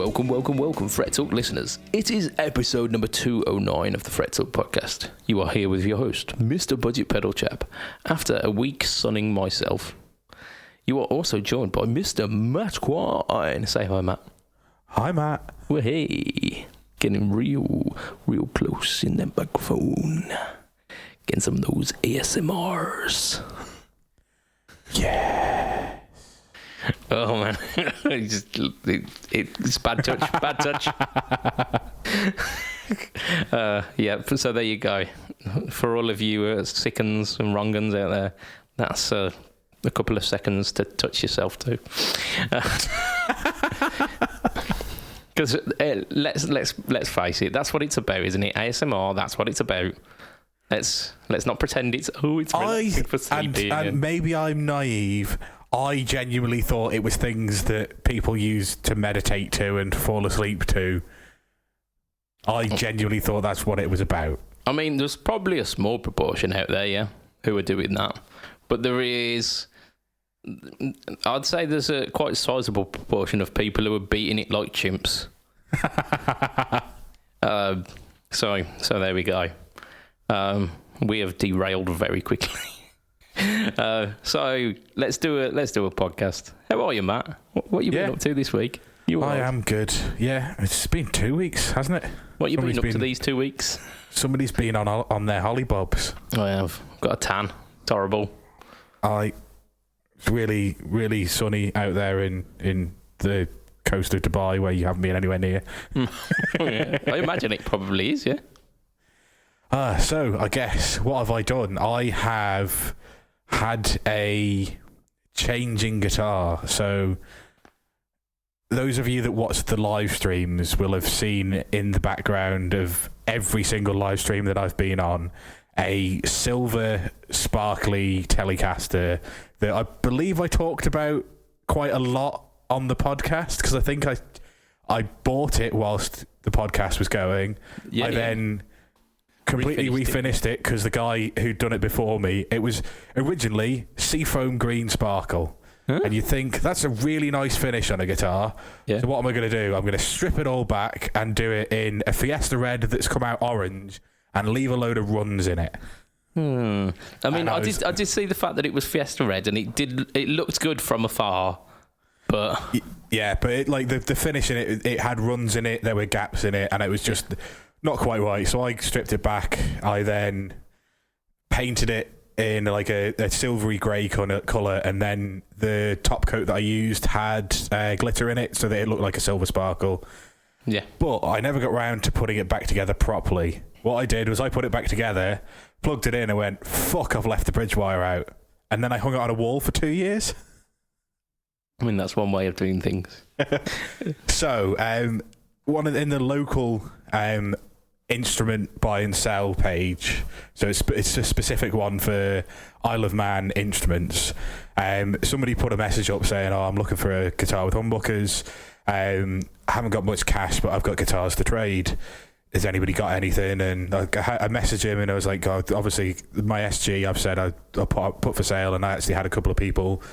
Welcome, Fret Talk listeners. It is episode number 209 of the Fret Talk podcast. You are here with your host, Mr. BudgetPedalChap. After a week sunning myself, you are also joined by Mr. Matt Quine. Say hi, Matt. Hi, Matt. Well, hey, getting real close in that microphone. Getting some of those ASMRs. Yeah. Oh man, it's bad touch. Yeah, so there you go. For all of you sickens and wrong'uns out there, that's a couple of seconds to touch yourself too. Because let's face it, that's what it's about, isn't it? ASMR, that's what it's about. Let's not pretend it's relaxing for sleepy. And maybe I'm naive. I genuinely thought it was things that people use to meditate to and fall asleep to. I genuinely thought that's what it was about. I mean, there's probably a small proportion out there, yeah, who are doing that. But there is, I'd say there's a quite sizable proportion of people who are beating it like chimps. So there we go. We have derailed very quickly. So let's do a podcast. How are you, Matt? What you been up to this week? I am good. Yeah, it's been 2 weeks, hasn't it? What you been up to these 2 weeks? Somebody's been on their hollybobs. I have got a tan. It's horrible. It's really, really sunny out there in the coast of Dubai, where you haven't been anywhere near. Yeah. I imagine it probably is, yeah. So I guess, what have I done? I have had a changing guitar. So those of you that watch the live streams will have seen in the background of every single live stream that I've been on a silver sparkly Telecaster that I believe I talked about quite a lot on the podcast, because I think I bought it whilst the podcast was going. I then completely refinished it because the guy who'd done it before me, it was originally Seafoam Green Sparkle. Huh? And you think, that's a really nice finish on a guitar. Yeah. So what am I going to do? I'm going to strip it all back and do it in a Fiesta Red that's come out orange and leave a load of runs in it. I mean, I did see the fact that it was Fiesta Red, and it looked good from afar, but yeah, but it, like the finish in it had runs in it, there were gaps in it, and it was just not quite right. So I stripped it back. I then painted it in like a silvery grey colour, and then the top coat that I used had glitter in it so that it looked like a silver sparkle. Yeah. But I never got round to putting it back together properly. What I did was I put it back together, plugged it in, and went, fuck, I've left the bridge wire out. And then I hung it on a wall for 2 years. I mean, that's one way of doing things. So, in the local instrument buy and sell page, so it's a specific one for Isle of Man instruments. Somebody put a message up saying, I'm looking for a guitar with humbuckers. I haven't got much cash, but I've got guitars to trade. Has anybody got anything? And I messaged him, and I was like, God, obviously my SG I've said I'll put for sale, and I actually had a couple of people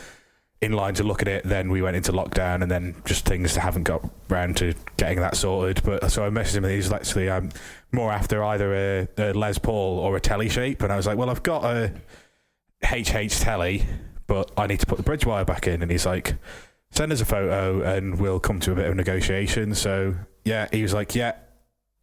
in line to look at it. Then we went into lockdown, and then just things haven't got round to getting that sorted. But so I messaged him, and he's actually I'm more after either a Les Paul or a Telly shape. And I was like, well, I've got a HH Telly, but I need to put the bridge wire back in. And he's like, send us a photo and we'll come to a bit of negotiation. So yeah, he was like, yeah,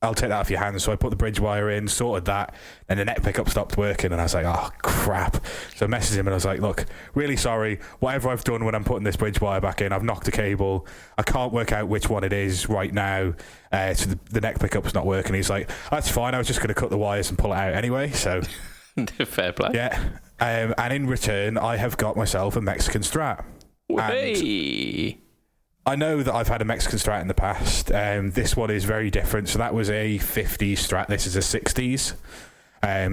I'll take that off your hands. So I put the bridge wire in, sorted that, and the neck pickup stopped working, and I was like, oh crap. So I messaged him and I was like, look, really sorry, whatever I've done when I'm putting this bridge wire back in, I've knocked a cable, I can't work out which one it is right now, so the neck pickup's not working. He's like, that's fine, I was just going to cut the wires and pull it out anyway. So fair play. Yeah. And in return, I have got myself a Mexican Strat. Hey. I know that I've had a Mexican Strat in the past. This one is very different. So that was a 50s Strat. This is a 60s.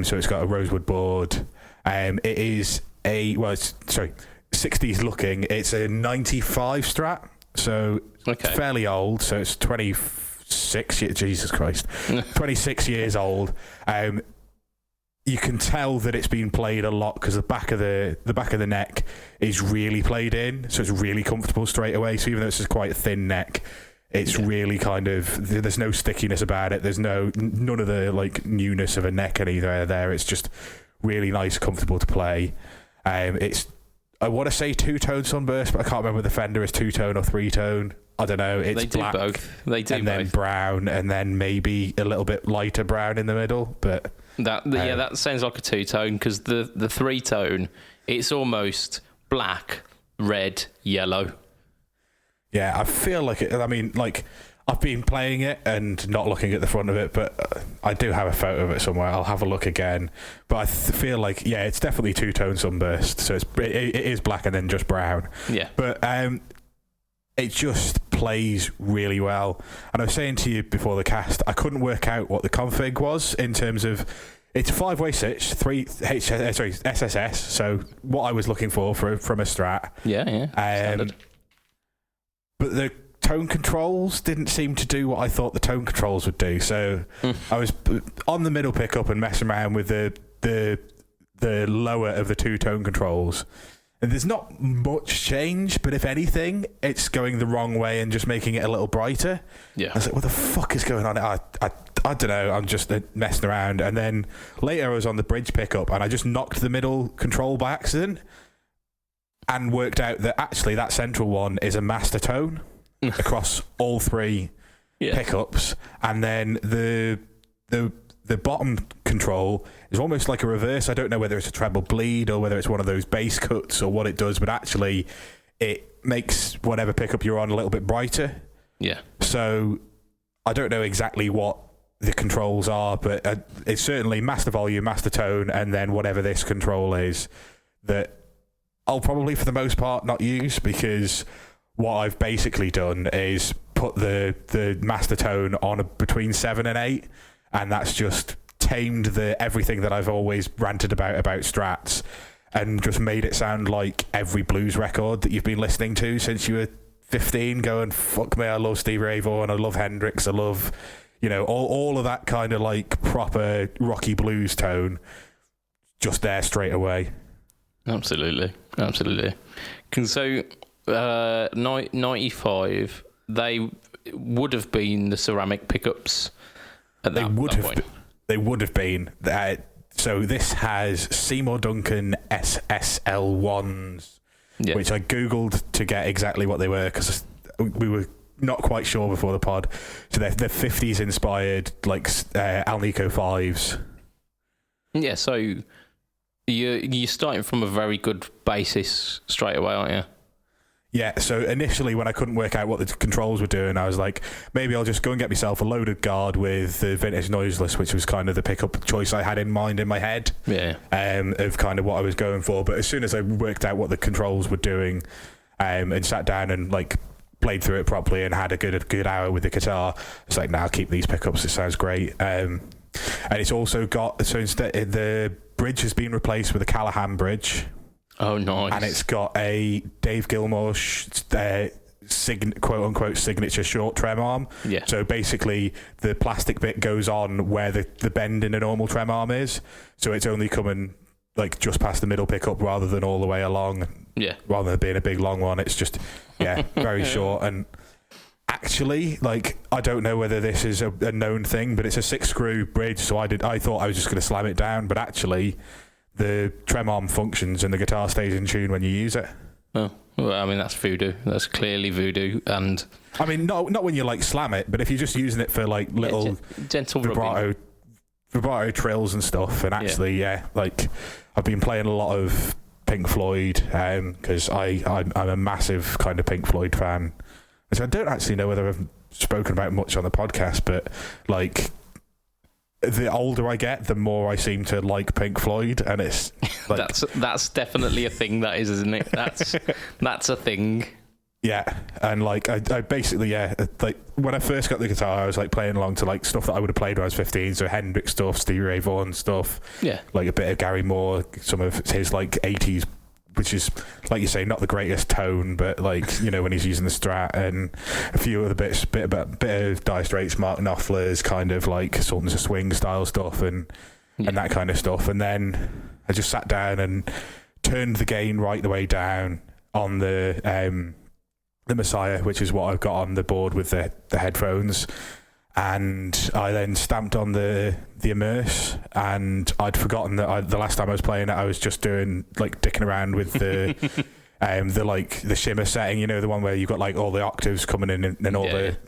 So it's got a rosewood board. It is 60s looking. It's a 95 Strat. So it's fairly old. So it's 26 years. Jesus Christ. 26 years old. You can tell that it's been played a lot because the back of the neck is really played in, so it's really comfortable straight away. So even though it's just quite a thin neck, It's really kind of, there's no stickiness about it. There's none of the like newness of a neck anywhere there. It's just really nice, comfortable to play. It's, I want to say two-tone sunburst, but I can't remember if the Fender is two-tone or three-tone. I don't know. It's black. They do both. Then brown, and then maybe a little bit lighter brown in the middle. But that sounds like a two-tone, because the three-tone, it's almost black, red, yellow. Yeah, I feel like it. I mean, like, I've been playing it and not looking at the front of it, but I do have a photo of it somewhere. I'll have a look again. But I feel like, yeah, it's definitely two-tone sunburst. So it is black and then just brown. Yeah. But it just plays really well. And I was saying to you before the cast, I couldn't work out what the config was in terms of, it's a 5-way switch, SSS. So what I was looking for from a Strat. Yeah. Standard. But the tone controls didn't seem to do what I thought the tone controls would do. So I was on the middle pickup and messing around with the lower of the two tone controls. And there's not much change, but if anything, it's going the wrong way and just making it a little brighter. Yeah. I was like, what the fuck is going on? I don't know. I'm just messing around. And then later I was on the bridge pickup and I just knocked the middle control by accident and worked out that actually that central one is a master tone across all three pickups. And then the bottom control is almost like a reverse. I don't know whether it's a treble bleed or whether it's one of those bass cuts or what it does, but actually it makes whatever pickup you're on a little bit brighter. Yeah. So I don't know exactly what the controls are, but it's certainly master volume, master tone, and then whatever this control is that I'll probably for the most part not use, because what I've basically done is put the master tone on between 7 and 8, and that's just tamed everything that I've always ranted about Strats, and just made it sound like every blues record that you've been listening to since you were 15, going, fuck me, I love Stevie Ray Vaughan, I love Hendrix, I love, all of that kind of like proper rocky blues tone, just there straight away. Absolutely. So 95, they would have been the ceramic pickups at that point. They would have been. So this has Seymour Duncan SSL1s, which I Googled to get exactly what they were, because we were not quite sure before the pod. So they're 50s inspired, like Alnico 5s. Yeah, so you're starting from a very good basis straight away, aren't you? Yeah, so initially when I couldn't work out what the controls were doing, I was like, maybe I'll just go and get myself a loaded guard with the Vintage Noiseless, which was kind of the pickup choice I had in mind in my head. Yeah. Of kind of what I was going for. But as soon as I worked out what the controls were doing, and sat down and like played through it properly and had a good hour with the guitar, it's like, nah, I'll keep these pickups, it sounds great. And it's also got, so instead the bridge has been replaced with a Callahan bridge. Oh, nice. And it's got a Dave Gilmour quote-unquote signature short trem arm. Yeah. So basically, the plastic bit goes on where the bend in a normal trem arm is. So it's only coming like just past the middle pickup rather than all the way along. Yeah. Rather than being a big long one, it's just, very short. And actually, like, I don't know whether this is a known thing, but it's a 6-screw bridge. So I thought I was just going to slam it down, but actually the trem arm functions and the guitar stays in tune when you use it. Oh, well, I mean, that's voodoo. That's clearly voodoo. And I mean, not when you like slam it, but if you're just using it for like little gentle vibrato trills and stuff. And actually, like I've been playing a lot of Pink Floyd because I'm a massive kind of Pink Floyd fan. So I don't actually know whether I've spoken about much on the podcast, but like, the older I get, the more I seem to like Pink Floyd, and it's like, that's definitely a thing, that is, isn't it? That's a thing. Yeah, and like I basically like when I first got the guitar, I was like playing along to like stuff that I would have played when I was 15, so Hendrix stuff, Stevie Ray Vaughan stuff, like a bit of Gary Moore, some of his like 80s, which is, like you say, not the greatest tone, but like, when he's using the Strat, and a few other bit of Dire Straits, Mark Knopfler's kind of like Sultans of Swing style stuff and that kind of stuff. And then I just sat down and turned the gain right the way down on the the Messiah, which is what I've got on the board with the headphones. And I then stamped on the Immerse, and I'd forgotten that the last time I was playing it, I was just doing like dicking around with the the shimmer setting, you know, the one where you've got like all the octaves coming in and all the,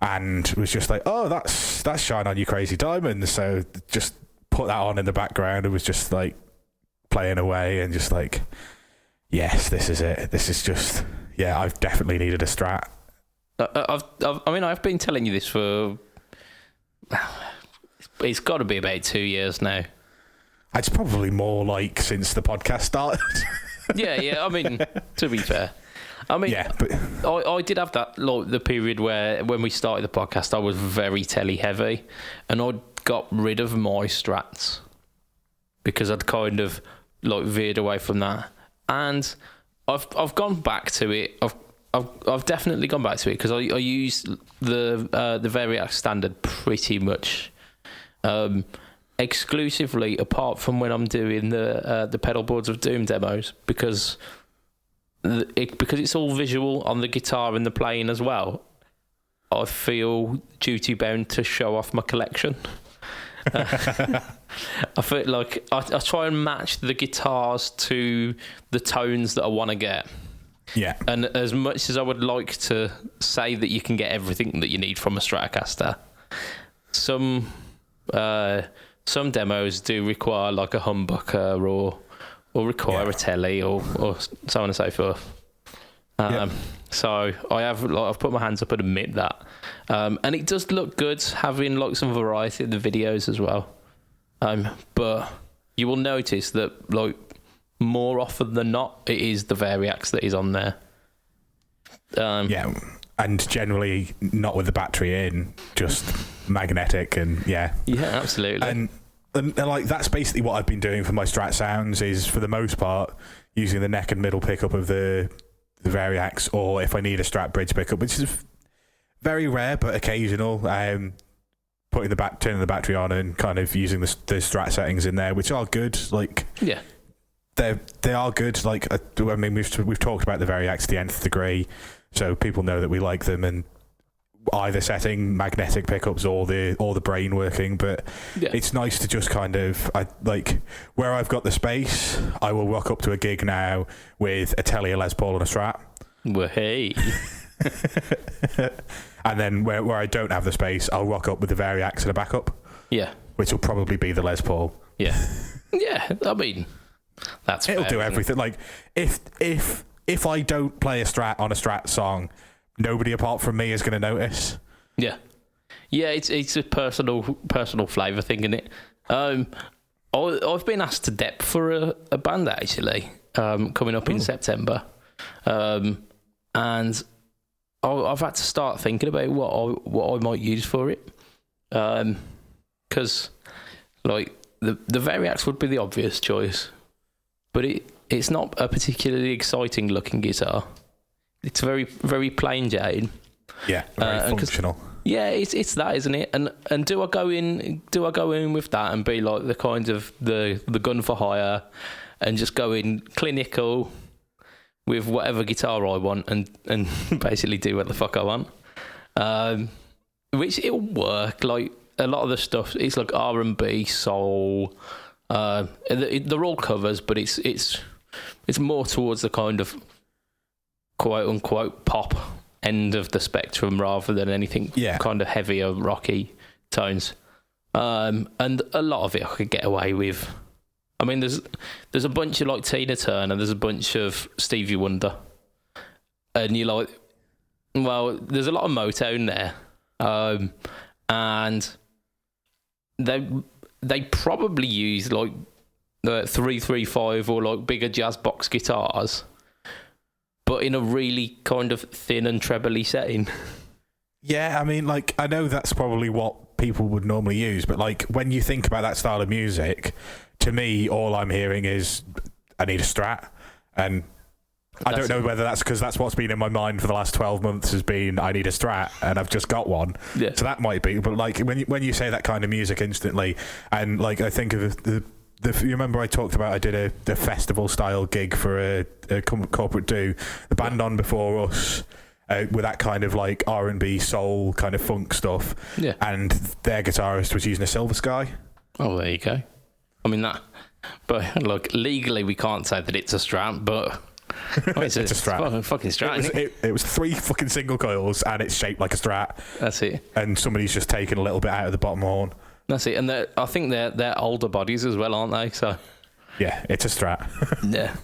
and was just like, oh, that's Shine On You Crazy Diamond. So just put that on in the background and was just like playing away and just like, yes, this is it. This is just, yeah, I've definitely needed a Strat. I've been telling you this for, it's got to be about 2 years now. It's probably more like since the podcast started. Yeah. I mean, to be fair, but I did have that like the period where when we started the podcast, I was very telly heavy, and I got rid of my Strats because I'd kind of like veered away from that, and I've gone back to it. I've definitely gone back to it because I use the Variax standard pretty much exclusively, apart from when I'm doing the Pedal Boards of Doom demos, because it's all visual on the guitar and the playing as well. I feel duty bound to show off my collection. I feel like I try and match the guitars to the tones that I want to get. Yeah. And as much as I would like to say that you can get everything that you need from a Stratocaster, some demos do require like a humbucker or require a telly or so on and so forth. So I've put my hands up and admit that. And it does look good having like some variety in the videos as well. But you will notice that like more often than not, it is the Variax that is on there. And generally not with the battery in, just magnetic and yeah, absolutely. And like that's basically what I've been doing for my Strat sounds is for the most part using the neck and middle pickup of the Variax, or if I need a Strat bridge pickup, which is very rare but occasional, turning the battery on and kind of using the Strat settings in there, which are good. Like they are good. Like I mean, we've talked about the Variax to the nth degree, so people know that we like them, and either setting magnetic pickups or the brain working. But it's nice to just kind of where I've got the space, I will rock up to a gig now with a Telly, a Les Paul, and a Strat. Well, hey. And then where I don't have the space, I'll rock up with the Variax and a backup. Yeah, which will probably be the Les Paul. Yeah. I mean, it'll do everything. Like if I don't play a Strat on a Strat song, nobody apart from me is going to notice. Yeah, it's a personal flavour thing, isn't it? I've been asked to dep for a band actually coming up in September, and I've had to start thinking about what I might use for it, because like the Variax would be the obvious choice, but it's not a particularly exciting looking guitar. It's very, very plain Jane. Yeah, very functional. Yeah, it's that, isn't it? And do I go in with that and be like the kind of the gun for hire and just go in clinical with whatever guitar I want and basically do what the fuck I want? Which it'll work. Like a lot of the stuff, it's like R&B, soul. They're all covers, but it's more towards the kind of quote unquote pop end of the spectrum rather than anything kind of heavier rocky tones, and a lot of it I could get away with. I mean, there's a bunch of like Tina Turner, there's a bunch of Stevie Wonder, and you're like, well, there's a lot of Motown there, and they probably use like the 335 or like bigger jazz box guitars, but in a really kind of thin and trebly setting. Yeah, I mean, like, I know that's probably what people would normally use, but like when you think about that style of music, to me, all I'm hearing is I need a Strat, and I don't know whether that's because that's what's been in my mind for the last 12 months has been I need a Strat, and I've just got one. Yeah. So that might be, but like when you say that kind of music instantly, and like I think of the you remember I talked about I did a festival style gig for a corporate do. The band on before us with that kind of like R&B soul kind of funk stuff. Yeah. And their guitarist was using a Silver Sky. Oh, there you go. I mean that, but look, legally we can't say that it's a Strat, but It's a Strat. Fucking Strat. It was 3 fucking single coils, and it's shaped like a Strat. That's it. And somebody's just taken a little bit out of the bottom horn. That's it. And I think they're older bodies as well, aren't they? So yeah, it's a Strat. yeah,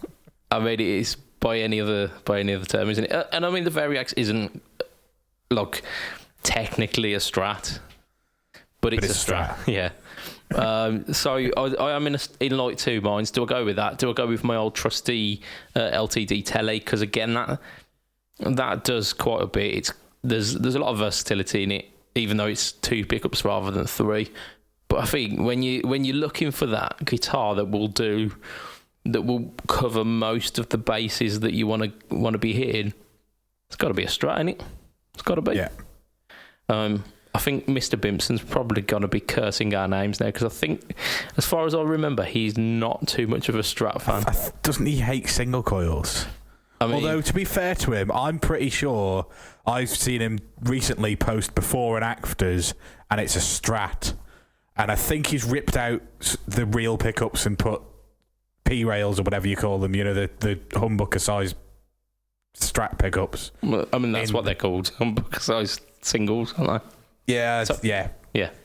I mean it is by any other term, isn't it? And I mean the Variax isn't like technically a Strat, but it's a Strat. Yeah. So I am in like 2 minds. Do I go with that? Do I go with my old trusty LTD telly? Because again, that does quite a bit. There's a lot of versatility in it, even though it's 2 pickups rather than 3. But I think when you're looking for that guitar that will cover most of the bases that you want to be hitting, it's got to be a Strat, ain't it? It's got to be. Yeah. I think Mr. Bimpson's probably going to be cursing our names now, because I think, as far as I remember, he's not too much of a Strat fan. Doesn't he hate single coils? I mean, although, to be fair to him, I'm pretty sure I've seen him recently post before and afters, and it's a Strat. And I think he's ripped out the real pickups and put P-rails or whatever you call them, the humbucker-sized Strat pickups. Well, I mean, that's what they're called, humbucker-sized singles, aren't they? Yeah, so, yeah.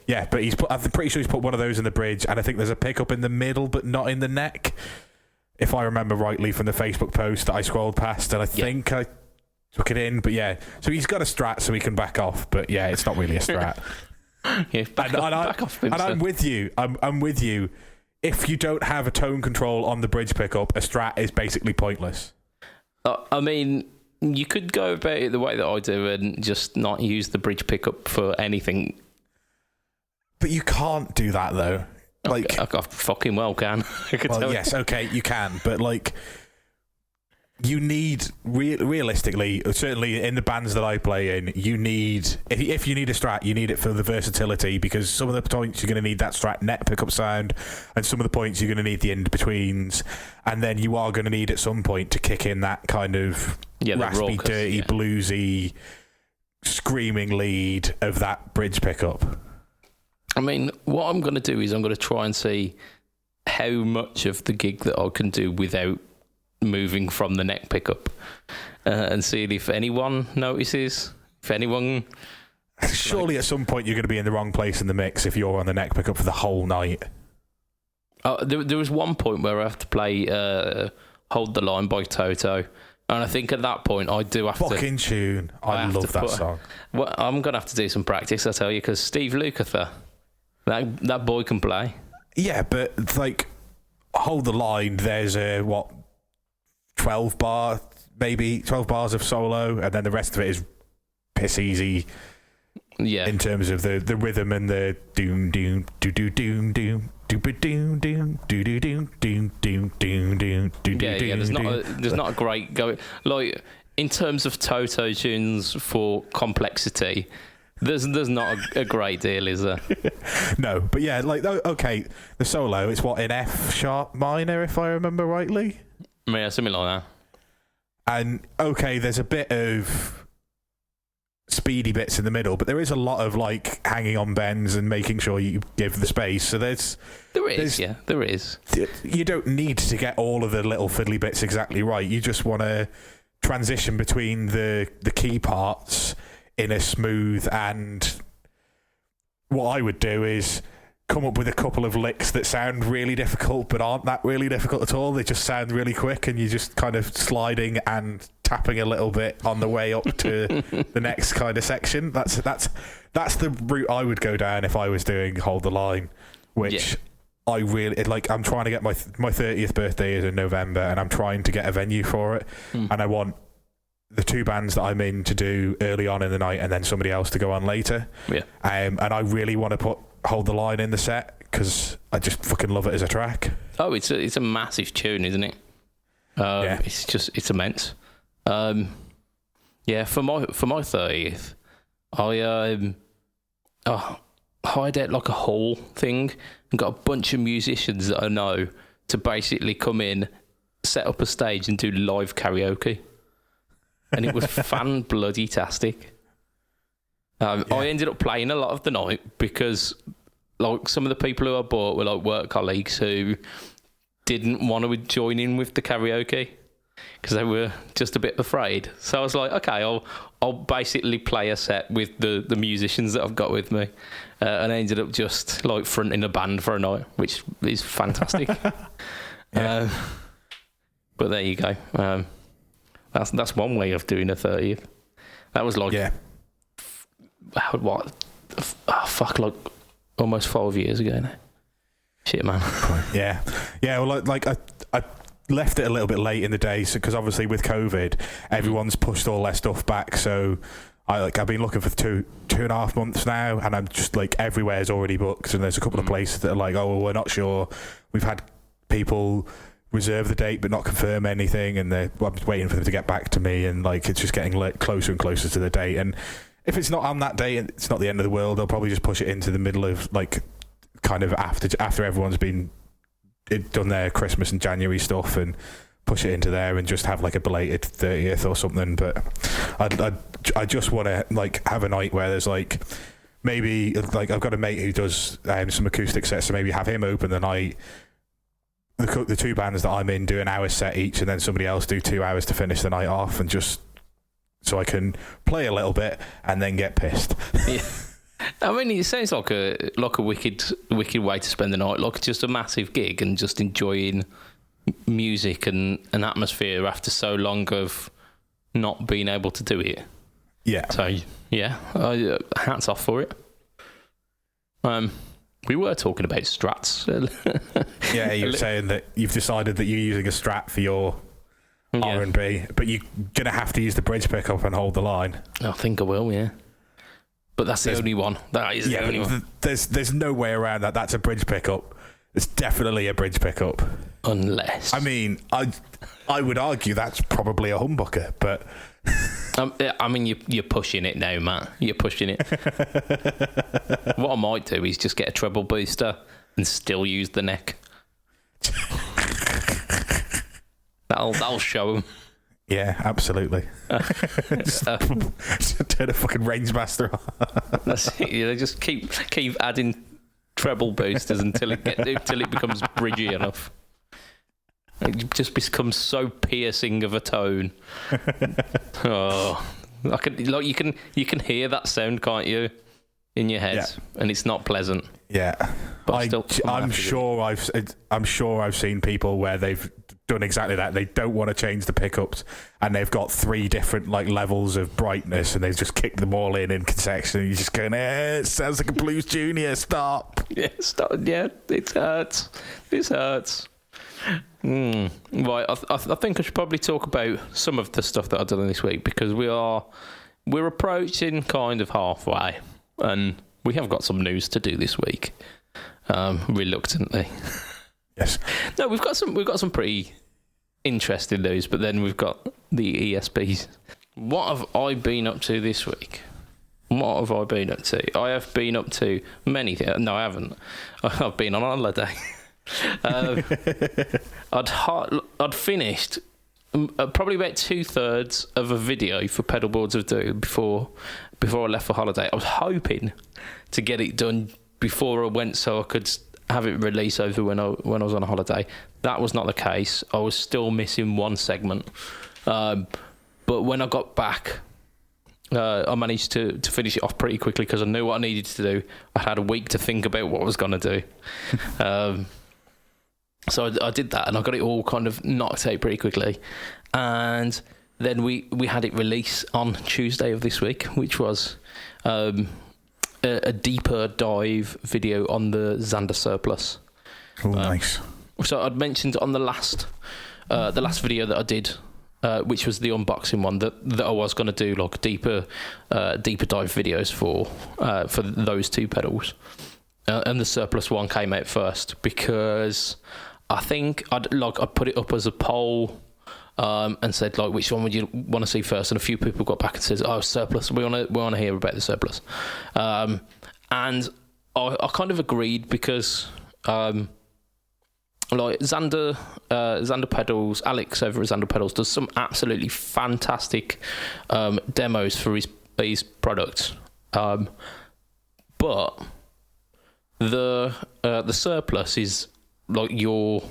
But I'm pretty sure he's put one of those in the bridge, and I think there's a pickup in the middle, but not in the neck, if I remember rightly from the Facebook post that I scrolled past, and I think I took it in. But yeah, so he's got a Strat, so he can back off. But yeah, it's not really a Strat. Back off. And I'm with you. I'm with you. If you don't have a tone control on the bridge pickup, a Strat is basically pointless. I mean, you could go about it the way that I do and just not use the bridge pickup for anything. But you can't do that, though. Like, I fucking well can. Well, yes, okay, you can. But, like, you need, realistically, certainly in the bands that I play in, you need, if you need a Strat, you need it for the versatility, because some of the points you're going to need that Strat net pickup sound, and some of the points you're going to need the in-betweens, and then you are going to need at some point to kick in that kind of raspy, dirty, bluesy, screaming lead of that bridge pickup. I mean, what I'm going to do is I'm going to try and see how much of the gig that I can do without moving from the neck pickup, and seeing if anyone notices, if anyone... Surely at some point you're going to be in the wrong place in the mix if you're on the neck pickup for the whole night. There was one point where I have to play Hold the Line by Toto, and I think at that point I do have Fucking tune. I love that song. Well, I'm going to have to do some practice, I tell you, because Steve Lukather, that boy can play. Yeah, but like Hold the Line, there's 12 bars of solo, and then the rest of it is piss easy. Yeah. In terms of the rhythm and the doom doom doo doo doom doom doom doom doom doo doo doom doom doom doom doom doom. Yeah. There's not a great go, like in terms of Toto tunes for complexity. There's not a great deal, is there? No, but yeah, like okay, the solo it's in F sharp minor, if I remember rightly. Yeah, something like that. And okay, there's a bit of speedy bits in the middle, but there is a lot of like hanging on bends and making sure you give the space. So there is. You don't need to get all of the little fiddly bits exactly right. You just want to transition between the key parts in a smooth, and what I would do is come up with a couple of licks that sound really difficult but aren't that really difficult at all. They just sound really quick, and you're just kind of sliding and tapping a little bit on the way up to the next kind of section. That's the route I would go down if I was doing Hold the Line, which I really like. I'm trying to get my 30th birthday is in November, and I'm trying to get a venue for it, and I want the 2 bands that I'm in to do early on in the night and then somebody else to go on later. And I really want to put Hold the Line in the set because I just fucking love it as a track. Oh, it's a massive tune, isn't it? It's immense. For my 30th, I hired out like a hall thing and got a bunch of musicians that I know to basically come in, set up a stage and do live karaoke. and it was fan-bloody-tastic. I ended up playing a lot of the night because like some of the people who I bought were like work colleagues who didn't want to join in with the karaoke because they were just a bit afraid. So I was like, okay, I'll basically play a set with the musicians that I've got with me, and I ended up just like fronting a band for a night, which is fantastic. But there you go. That's one way of doing a 30th. That was like like almost 5 years ago now. Shit, man. Yeah. Well, like I left it a little bit late in the day, because obviously with COVID, everyone's pushed all their stuff back. So I've been looking for two and a half months now, and I'm just like everywhere's already booked, and there's a couple of places that are like, oh, well, we're not sure. We've had people reserve the date but not confirm anything, and I'm just waiting for them to get back to me, and like it's just getting closer and closer to the date. And if it's not on that date, it's not the end of the world. They'll probably just push it into the middle of like kind of after everyone's done their Christmas and January stuff, and push it into there and just have like a belated 30th or something. But I just want to like have a night where there's like maybe like I've got a mate who does some acoustic sets, so maybe have him open the night. The two bands that I'm in do an hour set each, and then somebody else do 2 hours to finish the night off, and just so I can play a little bit and then get pissed. Yeah. I mean, it sounds like a wicked way to spend the night, like just a massive gig and just enjoying music and an atmosphere after so long of not being able to do it. Yeah. So yeah, hats off for it. We were talking about Strats. Yeah, you were saying that you've decided that you're using a Strat for your R&B, but you're gonna have to use the bridge pickup and hold the line. I think I will, yeah. But that's the only one. That is the only one. There's no way around that. That's a bridge pickup. It's definitely a bridge pickup. Unless, I mean, I would argue that's probably a humbucker, but I mean, you're pushing it now, Matt. You're pushing it. What I might do is just get a treble booster and still use the neck. That'll show them. Yeah, absolutely. Just turn a fucking Rangemaster on. That's it. They just keep adding treble boosters until it becomes bridgy enough. It just becomes so piercing of a tone. Oh, you can hear that sound, can't you, in your head? Yeah. And it's not pleasant. Yeah, but I'm sure I've seen people where they've done exactly that. They don't want to change the pickups, and they've got 3 different like levels of brightness, and they've just kicked them all in consecution. And you're just going, it sounds like a Blues Junior. Stop. Yeah, stop. Yeah, it hurts. This hurts. Right, I think I should probably talk about some of the stuff that I've done this week, because we're approaching kind of halfway, and we have got some news to do this week. Reluctantly. Yes. No, we've got some pretty interesting news, but then we've got the ESPs. What have I been up to this week? What have I been up to? I have been up to many things. No, I haven't. I've been on holiday. I'd finished probably about 2/3 of a video for Pedalboards of Doom before I left for holiday. I was hoping to get it done before I went, so I could have it released over when I was on a holiday. That was not the case. I was still missing one segment, but when I got back, I managed to finish it off pretty quickly because I knew what I needed to do. I had a week to think about what I was going to do. So I did that, and I got it all kind of knocked out pretty quickly. And then we had it release on Tuesday of this week, which was a deeper dive video on the Xander Surplus. Oh, nice. So I'd mentioned on the last video that I did, which was the unboxing one, that I was going to do like deeper dive videos for those two pedals. And the Surplus one came out first because I think I'd put it up as a poll and said like, which one would you want to see first? And a few people got back and said, "Oh, Surplus. We want to hear about the Surplus." And I kind of agreed because like Xander Pedals, Alex over at Xander Pedals does some absolutely fantastic demos for his products. But the surplus is like your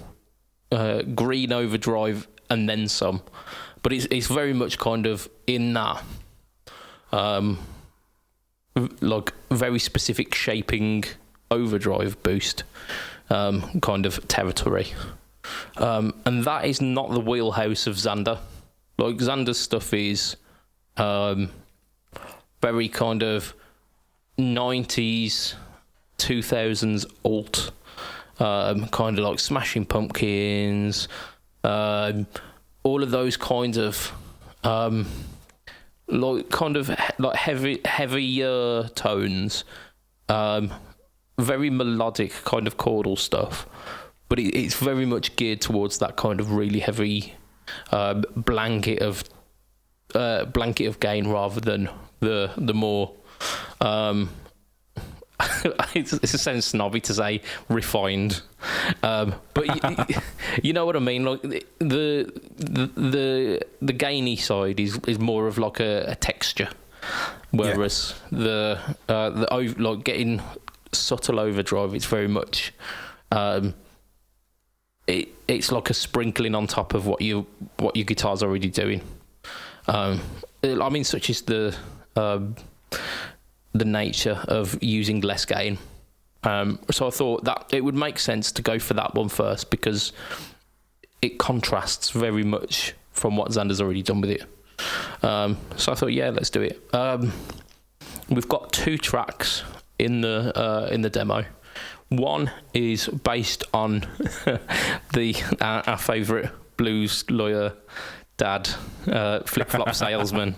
green overdrive and then some, but it's very much kind of in that like very specific shaping overdrive boost kind of territory, and that is not the wheelhouse of Xander. Like Xander's stuff is very kind of 90s 2000s alt, kind of like Smashing Pumpkins, all of those kinds of like kind of like heavier tones, very melodic kind of chordal stuff, but it's very much geared towards that kind of really heavy blanket of gain rather than the more it sounds snobby to say refined, but you know what I mean. Like the gainy side is more of like a texture, whereas the like getting subtle overdrive, it's very much it's like a sprinkling on top of what your guitar's already doing. I mean, such is the nature of using less gain. So I thought that it would make sense to go for that one first because it contrasts very much from what Xander's already done with it. So I thought, yeah, let's do it. We've got 2 tracks in the demo. One is based on our favourite blues lawyer dad, flip-flop salesman,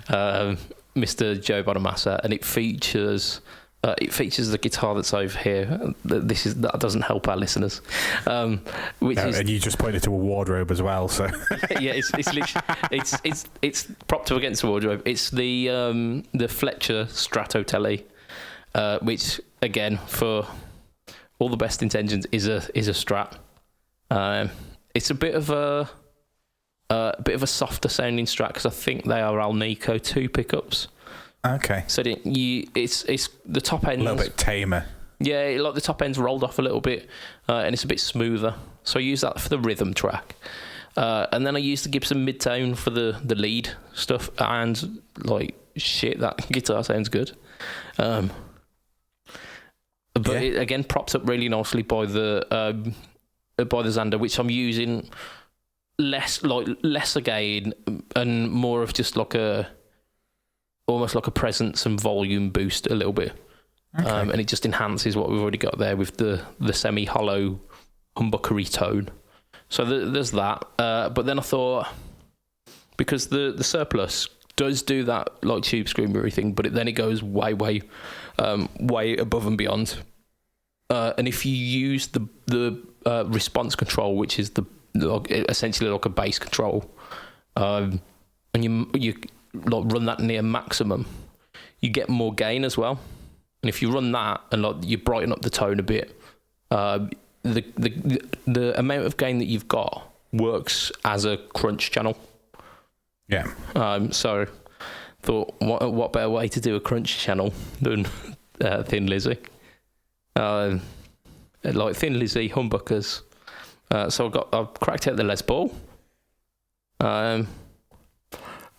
Mr. Joe Bonamassa, and it features the guitar that's over here. That doesn't help our listeners. And you just pointed to a wardrobe as well. So yeah, it's literally it's propped up against the wardrobe. It's the Fletcher Stratotelli, which again, for all the best intentions, is a Strat. It's a bit of a softer sounding Strat because I think they are Alnico 2 pickups. Okay. So it's the top end a little bit tamer. Yeah, like the top end's rolled off a little bit, and it's a bit smoother. So I use that for the rhythm track, and then I use the Gibson Midtone for the lead stuff. And like shit, that guitar sounds good. But it again props up really nicely by the Xander, which I'm using less again and more of just like almost like a presence and volume boost a little bit. Okay. And it just enhances what we've already got there with the semi-hollow humbuckery tone. So there's that. But then I thought, because the surplus does do that like tube screamery thing, but then it goes way above and beyond. And if you use the response control, which is essentially like a bass control, and you like run that near maximum, you get more gain as well. And if you run that and like you brighten up the tone a bit, the amount of gain that you've got works as a crunch channel. Yeah. So thought, what better way to do a crunch channel than Thin Lizzy? Like Thin Lizzy humbuckers. So I've cracked out the Les Paul.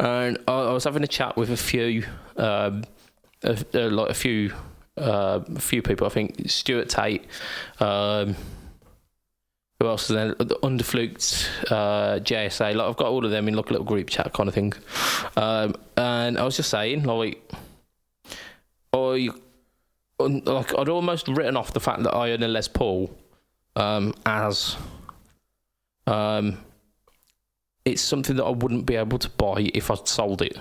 And I was having a chat with a few people. I think Stuart Tate. Who else is there? The Underfluked, JSA. Like I've got all of them in like a little group chat kind of thing. And I was just saying, like, I'd almost written off the fact that I own a Les Paul as it's something that I wouldn't be able to buy if I sold it.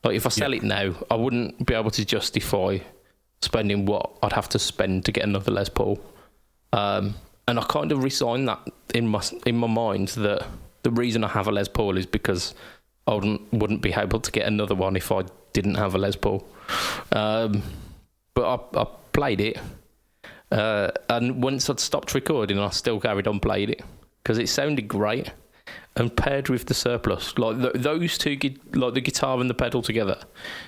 Like if I sell it now, I wouldn't be able to justify spending what I'd have to spend to get another Les Paul. And I kind of resigned that in my mind that the reason I have a Les Paul is because I wouldn't be able to get another one if I didn't have a Les Paul. But I played it, And once I'd stopped recording, I still carried on playing it because it sounded great. And paired with the surplus, like those two, like the guitar and the pedal together,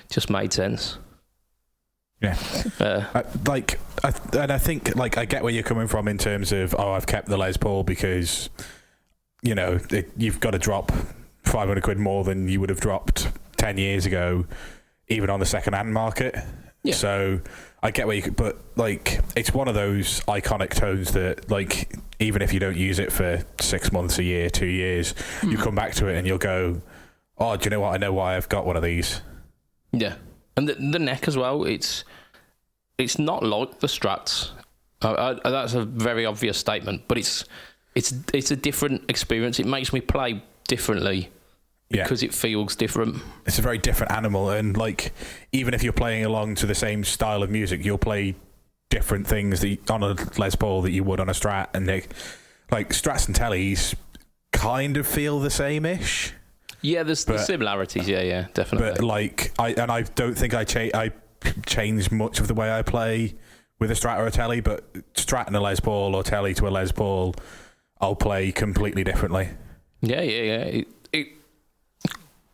just made sense. Yeah, I think like I get where you're coming from in terms of I've kept the Les Paul because you've got to drop 500 quid more than you would have dropped 10 years ago, even on the second-hand market. Yeah. So I get where but like it's one of those iconic tones that like even if you don't use it for 6 months, a year, 2 years, you come back to it and you'll go, oh, do you know what? I know why I've got one of these. Yeah. And the neck as well, it's not like the Strats. That's a very obvious statement, but it's a different experience. It makes me play differently because it feels different. It's a very different animal, and like even if you're playing along to the same style of music, you'll play different things on a Les Paul that you would on a Strat, and like Strats and Tellys kind of feel the same-ish. Yeah, there's similarities. Yeah, definitely. But like, I don't think I changed much of the way I play with a Strat or a Telly. But Strat and a Les Paul or Telly to a Les Paul, I'll play completely differently. Yeah. It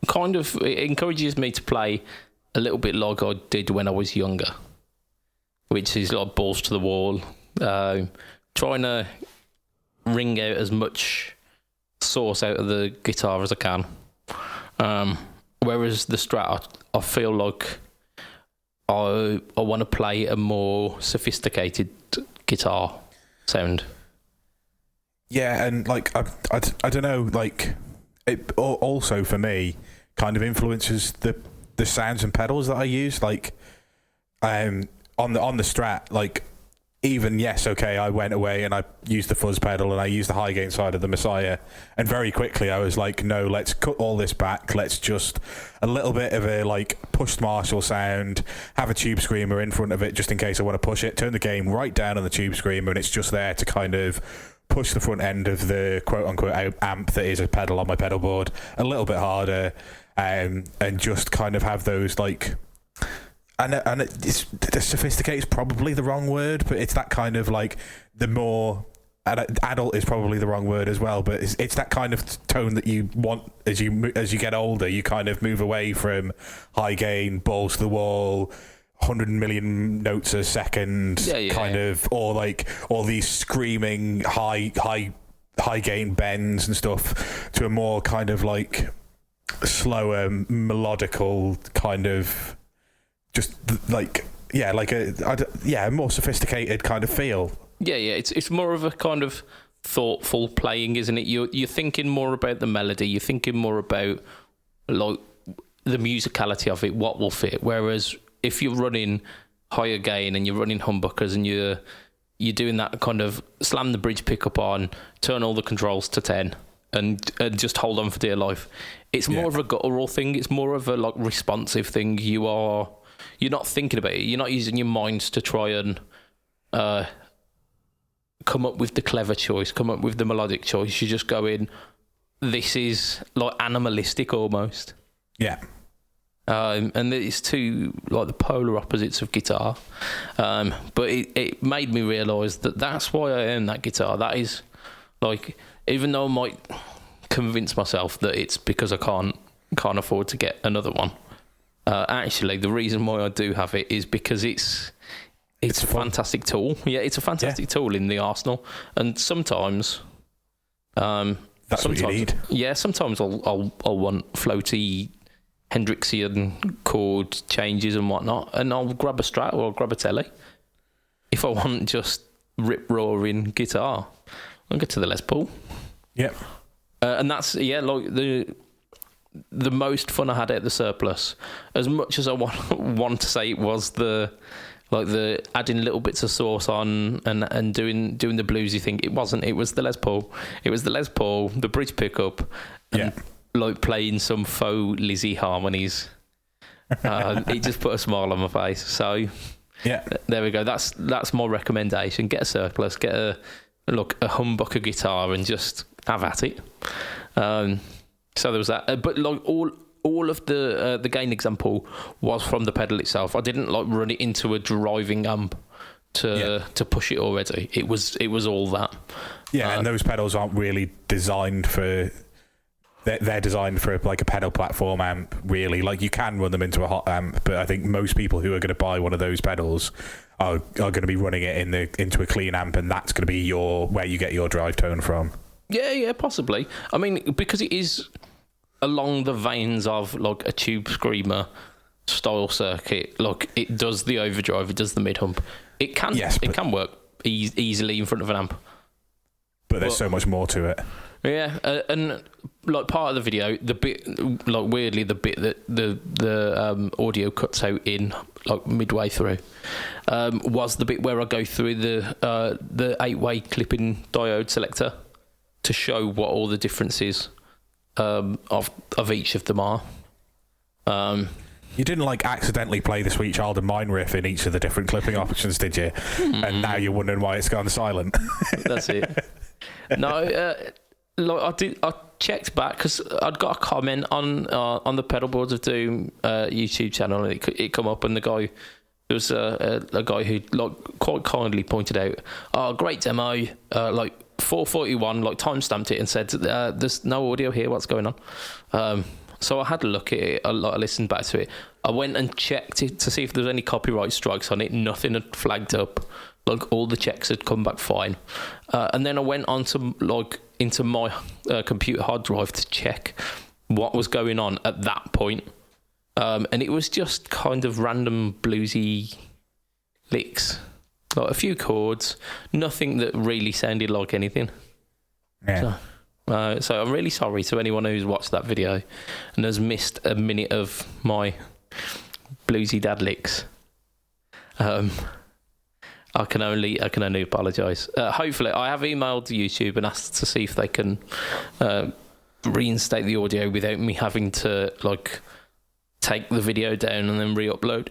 kind of encourages me to play a little bit like I did when I was younger, which is like balls to the wall, trying to wring out as much sauce out of the guitar as I can. Whereas the Strat, I feel like I want to play a more sophisticated guitar sound. Yeah, and like I don't know, like it also for me kind of influences the sounds and pedals that I use. Like on the Strat, like even I went away and I used the fuzz pedal and I used the high gain side of the Messiah, and very quickly I was like, no, let's cut all this back. Let's just a little bit of a like pushed Marshall sound, have a tube screamer in front of it just in case I want to push it, turn the gain right down on the tube screamer, and it's just there to kind of push the front end of the quote unquote amp that is a pedal on my pedal board a little bit harder, and just kind of have those like. And it's sophisticated is probably the wrong word, but it's that kind of like the more adult is probably the wrong word as well. But it's that kind of tone that you want as you get older. You kind of move away from high gain, balls to the wall, 100 million notes a second, or like all these screaming high gain bends and stuff, to a more kind of like slower, melodical kind of. Just like a more sophisticated kind of feel. Yeah. It's more of a kind of thoughtful playing, isn't it? You're thinking more about the melody. You're thinking more about like the musicality of it, what will fit. Whereas if you're running higher gain and you're running humbuckers and you're doing that kind of slam the bridge pickup on, turn all the controls to 10, and just hold on for dear life. It's more of a guttural thing. It's more of a like responsive thing. You're not thinking about it. You're not using your minds to try and come up with the clever choice, come up with the melodic choice. You're just going, this is like animalistic almost. Yeah. And it's two like the polar opposites of guitar. But it made me realise that that's why I own that guitar. That is like, even though I might convince myself that it's because I can't afford to get another one. Actually, the reason why I do have it is because it's a fantastic tool. Yeah, it's a fantastic tool in the arsenal. And sometimes, that's what you need. Yeah, sometimes I'll want floaty Hendrixian chord changes and whatnot, and I'll grab a Strat or I'll grab a Telly. If I want just rip roaring guitar, I'll go to the Les Paul. Yep. And that's like the most fun I had at the surplus. As much as I want to say it was the adding little bits of sauce on and doing the bluesy thing, it wasn't. It was the Les Paul. It was the Les Paul, the bridge pickup, and like playing some faux Lizzie harmonies. It just put a smile on my face. So there we go. That's my recommendation. Get a surplus. Get a humbucker guitar and just have at it. So there was that, but like all of the gain example was from the pedal itself. I didn't like run it into a driving amp to push it already. It was all that. Yeah, and those pedals aren't really designed for. They're designed for like a pedal platform amp, really. Like you can run them into a hot amp, but I think most people who are going to buy one of those pedals are going to be running it into a clean amp, and that's going to be where you get your drive tone from. Yeah, possibly. I mean, because it is along the veins of like a Tube Screamer style circuit. Like it does the overdrive, it does the mid hump. It can work easily in front of an amp. But there's so much more to it. Yeah, and like part of the video, the bit like weirdly the bit that the audio cuts out in like midway through was the bit where I go through the 8-way clipping diode selector to show what all the differences of each of them are. You didn't like accidentally play the Sweet Child of Mine riff in each of the different clipping options, did you? And now you're wondering why it's gone silent. That's it. No, like I checked back because I'd got a comment on the Pedalboards of Doom YouTube channel, and it come up, and the guy, there was a guy who like quite kindly pointed out, "Oh, great demo, like 441, like time stamped it and said there's no audio here. What's going on?" So I had a look at it. I listened back to it. I went and checked it to see if there was any copyright strikes on it. Nothing had flagged up. Like all the checks had come back fine. And then I went on to into my computer hard drive to check what was going on at that point. And it was just kind of random bluesy licks, like a few chords, nothing that really sounded like anything. Yeah. So I'm really sorry to anyone who's watched that video and has missed a minute of my bluesy dad licks. I can only apologise. Hopefully, I have emailed YouTube and asked to see if they can reinstate the audio without me having to like take the video down and then re-upload.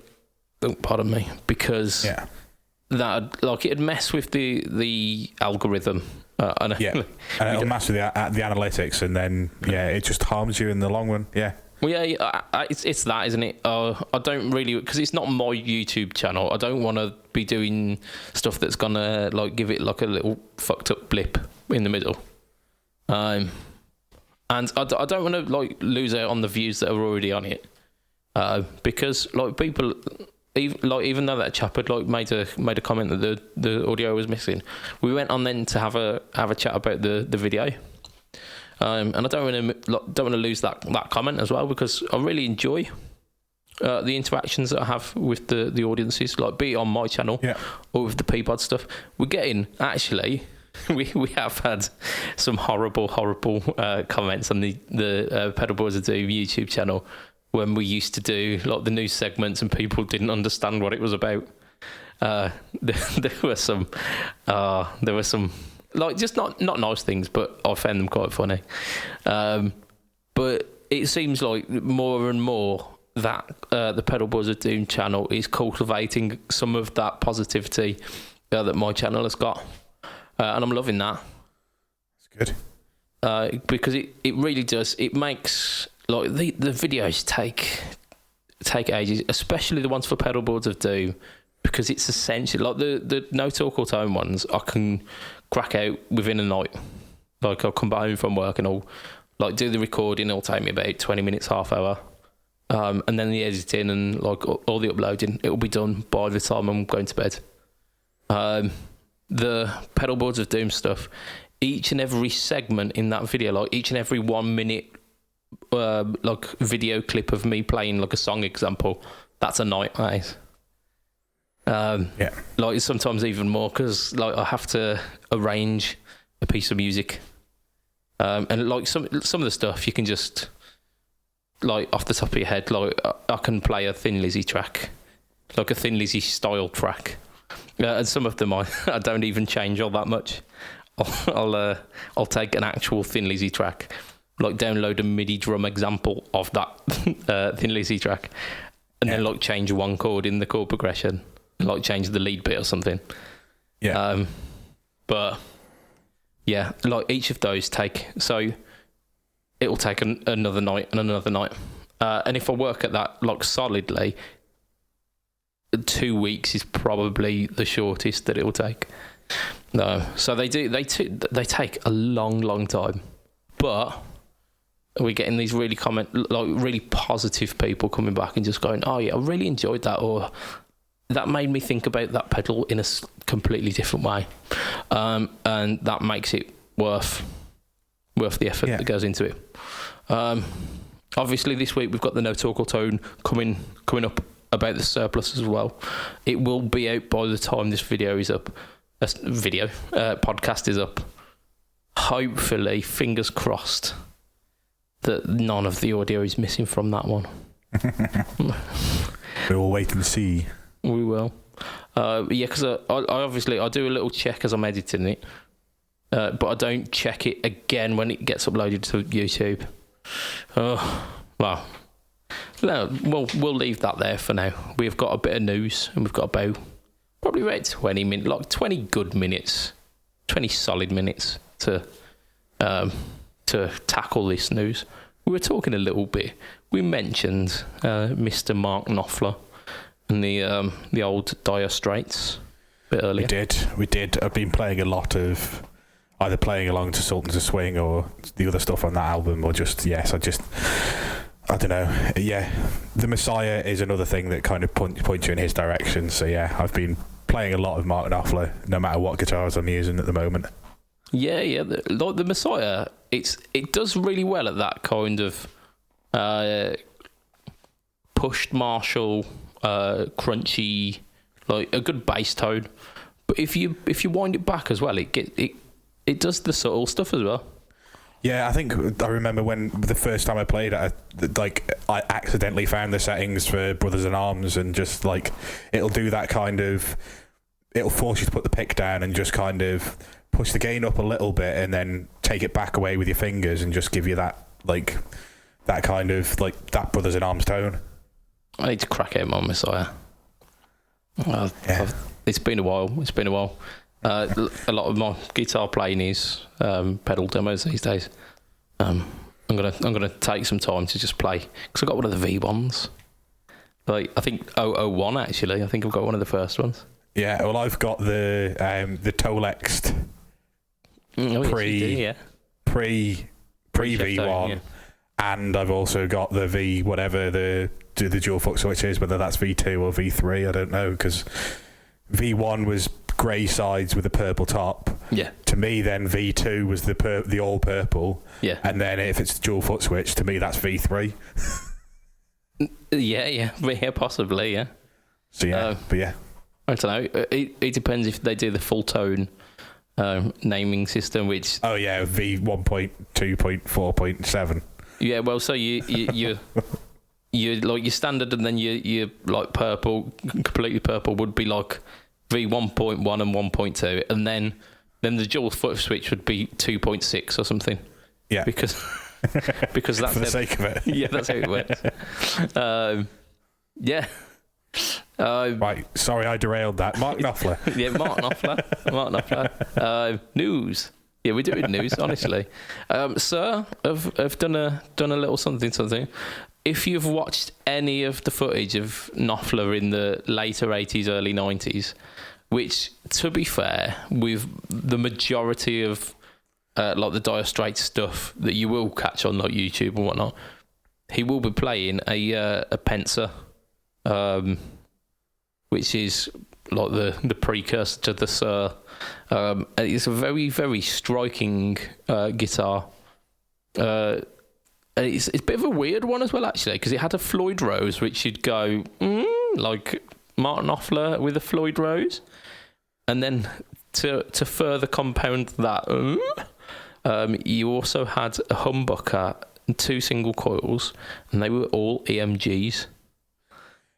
Oh, pardon me, because that like it'd mess with the algorithm. And it'll mess with the analytics, and then it just harms you in the long run. Yeah. Well, it's that, isn't it? I don't really, because it's not my YouTube channel. I don't want to be doing stuff that's gonna like give it like a little fucked up blip in the middle. And I don't want to like lose out on the views that are already on it, because like people. Even though that chap had like made a comment that the audio was missing, we went on then to have a chat about the video, and I don't want to lose that comment as well, because I really enjoy the interactions that I have with the audiences, like be it on my channel or with the PBOD stuff. We're getting actually. We have had some horrible comments on the Pedalboards of Doom YouTube channel when we used to do like the news segments and people didn't understand what it was about. There were some like just not nice things, but I found them quite funny. But it seems like more and more that the Pedalboards of Doom channel is cultivating some of that positivity that my channel has got, and I'm loving that. That's good. Because it really does. It makes like the videos take ages, especially the ones for Pedalboards of Doom, because it's essentially like the no talk or tone ones I can crack out within a night. Like I'll come back home from work and I'll like do the recording. It'll take me about 20 minutes, half hour, and then the editing and like all the uploading. It'll be done by the time I'm going to bed. The Pedalboards of Doom stuff, each and every segment in that video, like each and every 1 minute like video clip of me playing like a song example, that's a night, that is. Like sometimes even more, because like I have to arrange a piece of music, and like some of the stuff you can just like off the top of your head, like I can play a Thin Lizzy track, like a Thin Lizzy style track, and some of them I don't even change all that much. I'll take an actual Thin Lizzy track, like download a MIDI drum example of that Thin Lizzy track, and then like change one chord in the chord progression, like change the lead bit or something. But yeah, like each of those it'll take another night and another night, and if I work at that like solidly, 2 weeks is probably the shortest that it will take. No, so they take a long time, but we're getting these really really positive people coming back and just going, oh yeah, I really enjoyed that, or that made me think about that pedal in a completely different way, and that makes it worth the effort that goes into it. Obviously, this week we've got the No Talk or Tone coming up about the surplus as well. It will be out by the time this video is up. Podcast is up. Hopefully, fingers crossed, that none of the audio is missing from that one. We'll wait and see. We will. Because I obviously do a little check as I'm editing it, but I don't check it again when it gets uploaded to YouTube. Well, no, we'll leave that there for now. We've got a bit of news, and we've got about probably about 20 minutes, like 20 good minutes, 20 solid minutes to tackle this news. We were talking a little bit. We mentioned Mr. Mark Knopfler and the old Dire Straits a bit earlier. We did. I've been playing a lot of either playing along to Sultans of Swing or the other stuff on that album, or I don't know. Yeah, the Messiah is another thing that kind of points you in his direction. So yeah, I've been playing a lot of Mark Knopfler, no matter what guitars I'm using at the moment. Yeah. The Messiah, it does really well at that kind of pushed Marshall, crunchy, like a good bass tone. But if you wind it back as well, it does the subtle stuff as well. Yeah, I remember when the first time I played it, I accidentally found the settings for Brothers in Arms, and just like it'll do that kind of, it'll force you to put the pick down and just kind of push the gain up a little bit, and then take it back away with your fingers, and just give you that kind of that Brothers in Arms tone. I need to crack it on Messiah. It's been a while. A lot of my guitar playing is pedal demos these days. I'm gonna take some time to just play, because I got one of the V1s. I think 001 actually. I think I've got one of the first ones. Yeah, well, I've got the Tolex pre V1, and I've also got the V whatever the dual foot switch is, whether that's V2 or V3. I don't know, because V1 was grey sides with a purple top. Yeah. To me, then V2 was the all purple. Yeah. And then if it's dual foot switch, to me that's V3. Yeah, possibly, yeah. So yeah, but yeah. I don't know. It depends if they do the full tone naming system, which. Oh yeah, V1.2.4.7. Yeah, well, so you like your standard, and then you like purple, completely purple would be like V1.1 and 1.2, and then the dual foot switch would be 2.6 or something. Yeah, because that's for the sake of it. Yeah, that's how it works. Yeah. Right, sorry, I derailed that. Mark Knopfler. Yeah, Mark Knopfler. News. Yeah, we're doing news, honestly. Sir, I've done a little something. If you've watched any of the footage of Knopfler in the later 80s, early 90s, which, to be fair, with the majority of like the Dire Straits stuff that you will catch on like YouTube and whatnot, he will be playing a Pensa, which is like the precursor to the Sir. It's a very, very striking guitar. It's a bit of a weird one as well, actually, because it had a Floyd Rose, which you'd go, like Mark Knopfler with a Floyd Rose. And then to further compound that, you also had a humbucker and 2 single coils, and they were all EMGs.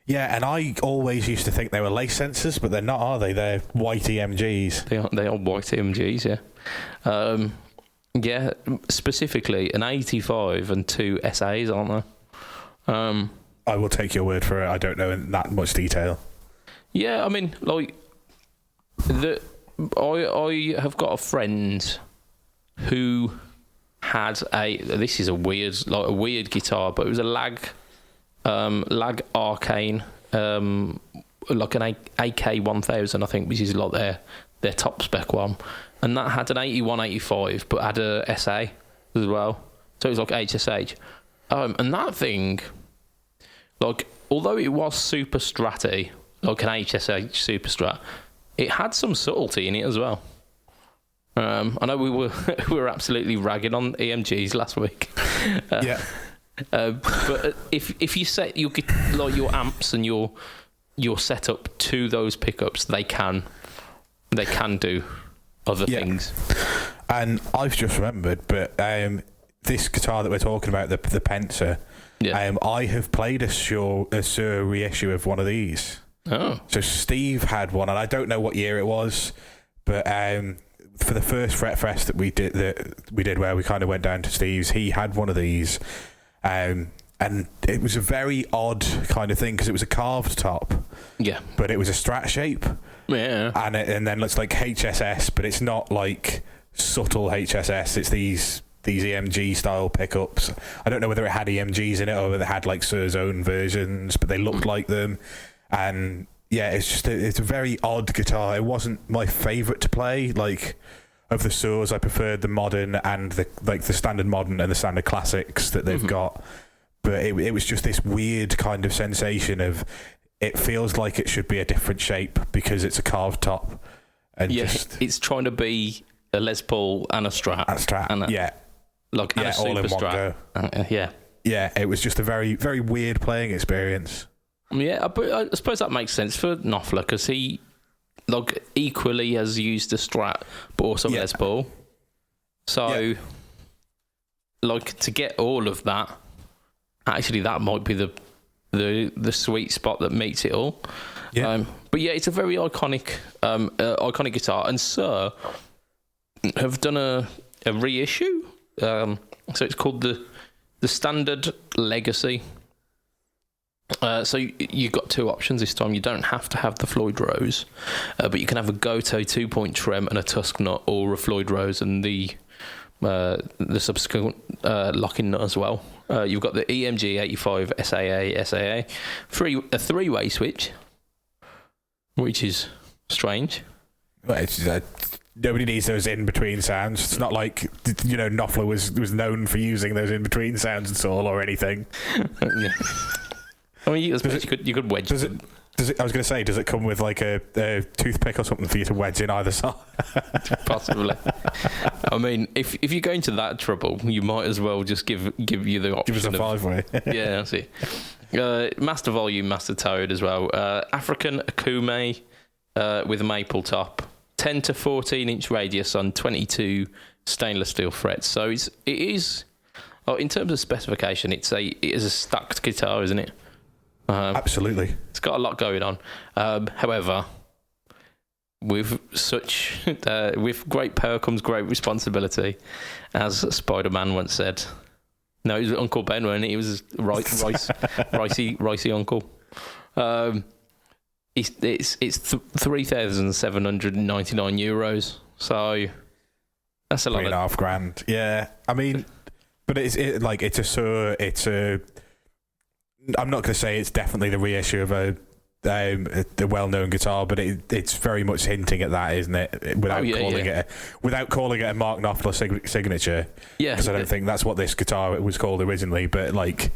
Yeah, and I always used to think they were lace sensors, but they're not, are they? They're white EMGs. They are white EMGs, yeah. Yeah, specifically an 85 and 2 SAs, aren't they? I will take your word for it. I don't know in that much detail. Yeah, I mean, like, I have got a friend who had this is a weird guitar, but it was a Lag Arcane like an AK 1000, I think, which is like their top spec one, and that had an 8185, but had a SA as well, so it was like HSH. And that thing, like, although it was super stratty, like an HSH super strat, it had some subtlety in it as well. I know we were absolutely ragging on EMGs last week. But if you set your amps and your setup to those pickups, they can do other things. And I've just remembered, but this guitar that we're talking about, the Pensa, I have played a Sur reissue of one of these. Oh. So Steve had one, and I don't know what year it was, but for the first Fretfest that we did where we kind of went down to Steve's, he had one of these, and it was a very odd kind of thing because it was a carved top, but it was a Strat shape, and then looks like HSS, but it's not like subtle HSS. It's these EMG style pickups. I don't know whether it had EMGs in it or whether it had like Sur's own versions, but they looked like them. And yeah, it's a very odd guitar. It wasn't my favourite to play. Like, of the Surs, I preferred the modern and the standard modern and the standard classics that they've got. But it was just this weird kind of sensation of, it feels like it should be a different shape because it's a carved top. And it's trying to be a Les Paul and a Strat. And a Strat, and a all in super one Strat. go. Yeah, it was just a very, very weird playing experience. Yeah, I suppose that makes sense for Knopfler because he, like, equally has used a Strat, but also Les Paul. So, like, to get all of that, actually, that might be the sweet spot that meets it all. Yeah. But yeah, it's a very iconic guitar, and Sir have done a reissue. So it's called the Standard Legacy. So you've got two options this time. You don't have to have the Floyd Rose, but you can have a Goto 2-point trem and a Tusk nut, or a Floyd Rose and the subsequent locking nut as well. You've got the EMG 85 SAA, a three-way switch, which is strange. Well, nobody needs those in-between sounds. It's not like, Knopfler was known for using those in-between sounds at all or anything. I mean, you could wedge them. I was going to say, does it come with like a toothpick or something for you to wedge in either side? Possibly. I mean, if you're going to that trouble, you might as well just give you the option. Give us a five-way. Yeah, I see. Master Volume, Master Toad as well. African Akume with a maple top. 10 to 14 inch radius on 22 stainless steel frets. So it is, in terms of specification, it is a stacked guitar, isn't it? Absolutely. It's got a lot going on. However, with great power comes great responsibility, as Spider-Man once said. No, it was Uncle Ben, wasn't it? He was Ricey Uncle. It's 3,799 euros. So that's a lot. $3,500. Yeah, I mean, but it's a. I'm not going to say it's definitely the reissue of a well-known guitar, but it's very much hinting at that, isn't it? Without calling it a Mark Knopfler signature. Yeah, because I don't think that's what this guitar was called originally. But like,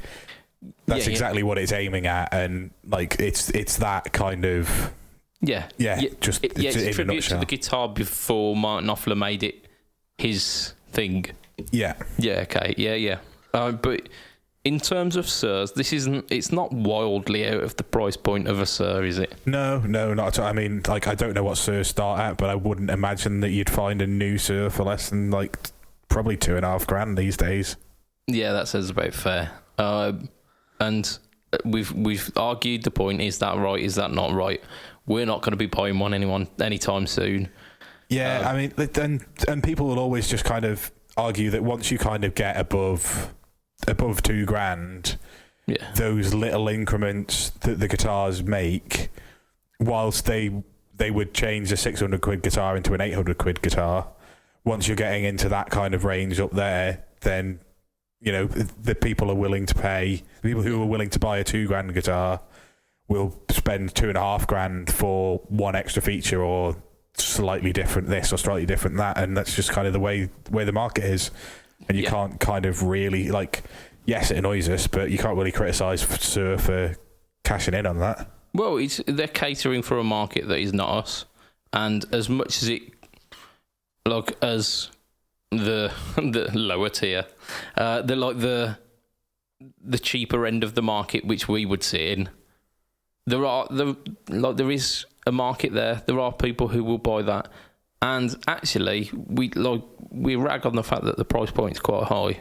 that's exactly what it's aiming at, and like it's that kind of it's a tribute to the guitar before Mark Knopfler made it his thing. Yeah. But in terms of Sirs, it's not wildly out of the price point of a Sir, is it? No, not at all. I mean, like, I don't know what Sirs start at, but I wouldn't imagine that you'd find a new Sir for less than like probably $2,500 these days. Yeah, that sounds about fair. And we've argued the point: is that right? Is that not right? We're not going to be buying one anytime soon. Yeah, I mean, and people will always just kind of argue that once you kind of get above $2,000, those little increments that the guitars make, whilst they would change a £600 guitar into an £800 guitar, once you're getting into that kind of range up there, then the people who are willing to buy a $2,000 guitar we'll spend $2,500 for one extra feature or slightly different this or slightly different that, and that's just kind of the way the market is, and you can't kind of really, like, yes, it annoys us, but you can't really criticise Sur for cashing in on that. Well, they're catering for a market that is not us, and as much as it, like, as the lower tier, the cheaper end of the market, which we would sit in, there is a market there. There are people who will buy that, and actually, we rag on the fact that the price point is quite high.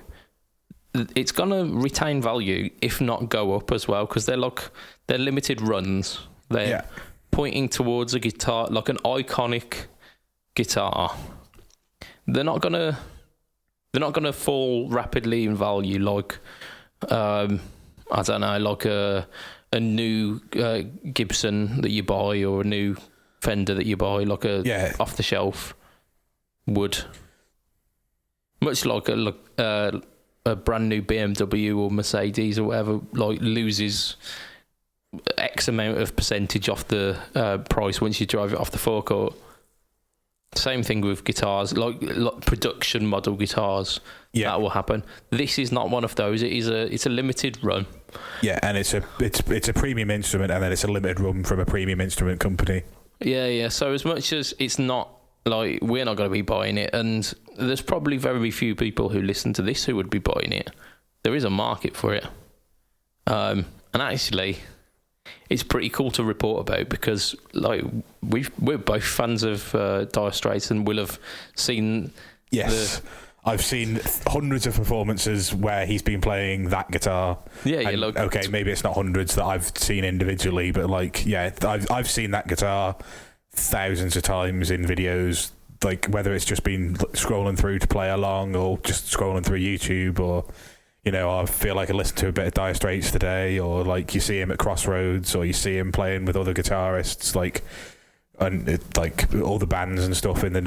It's gonna retain value, if not go up as well, because they're limited runs. They're pointing towards a guitar, like an iconic guitar. They're not gonna fall rapidly in value like I don't know, like a new Gibson that you buy, or a new Fender that you buy, like a off the shelf would. Much like a brand new BMW or Mercedes or whatever, like, loses X amount of percentage off the price once you drive it off the forecourt. Same thing with guitars, like production model guitars. Yeah, that will happen. This is not one of those. It's a limited run. Yeah, and it's a premium instrument, and then it's a limited run from a premium instrument company. Yeah. So as much as it's not, like, we're not going to be buying it, and there's probably very few people who listen to this who would be buying it, there is a market for it. And actually, it's pretty cool to report about, because, like, we're both fans of Dire Straits, and will have seen. Yes, I've seen hundreds of performances where he's been playing that guitar. Yeah, okay, maybe it's not hundreds that I've seen individually, but, like, yeah, I've seen that guitar thousands of times in videos, like, whether it's just been scrolling through to play along, or just scrolling through YouTube, or, you know, I feel like I listened to a bit of Dire Straits today, or, like, you see him at Crossroads, or you see him playing with other guitarists, like, and like all the bands and stuff in the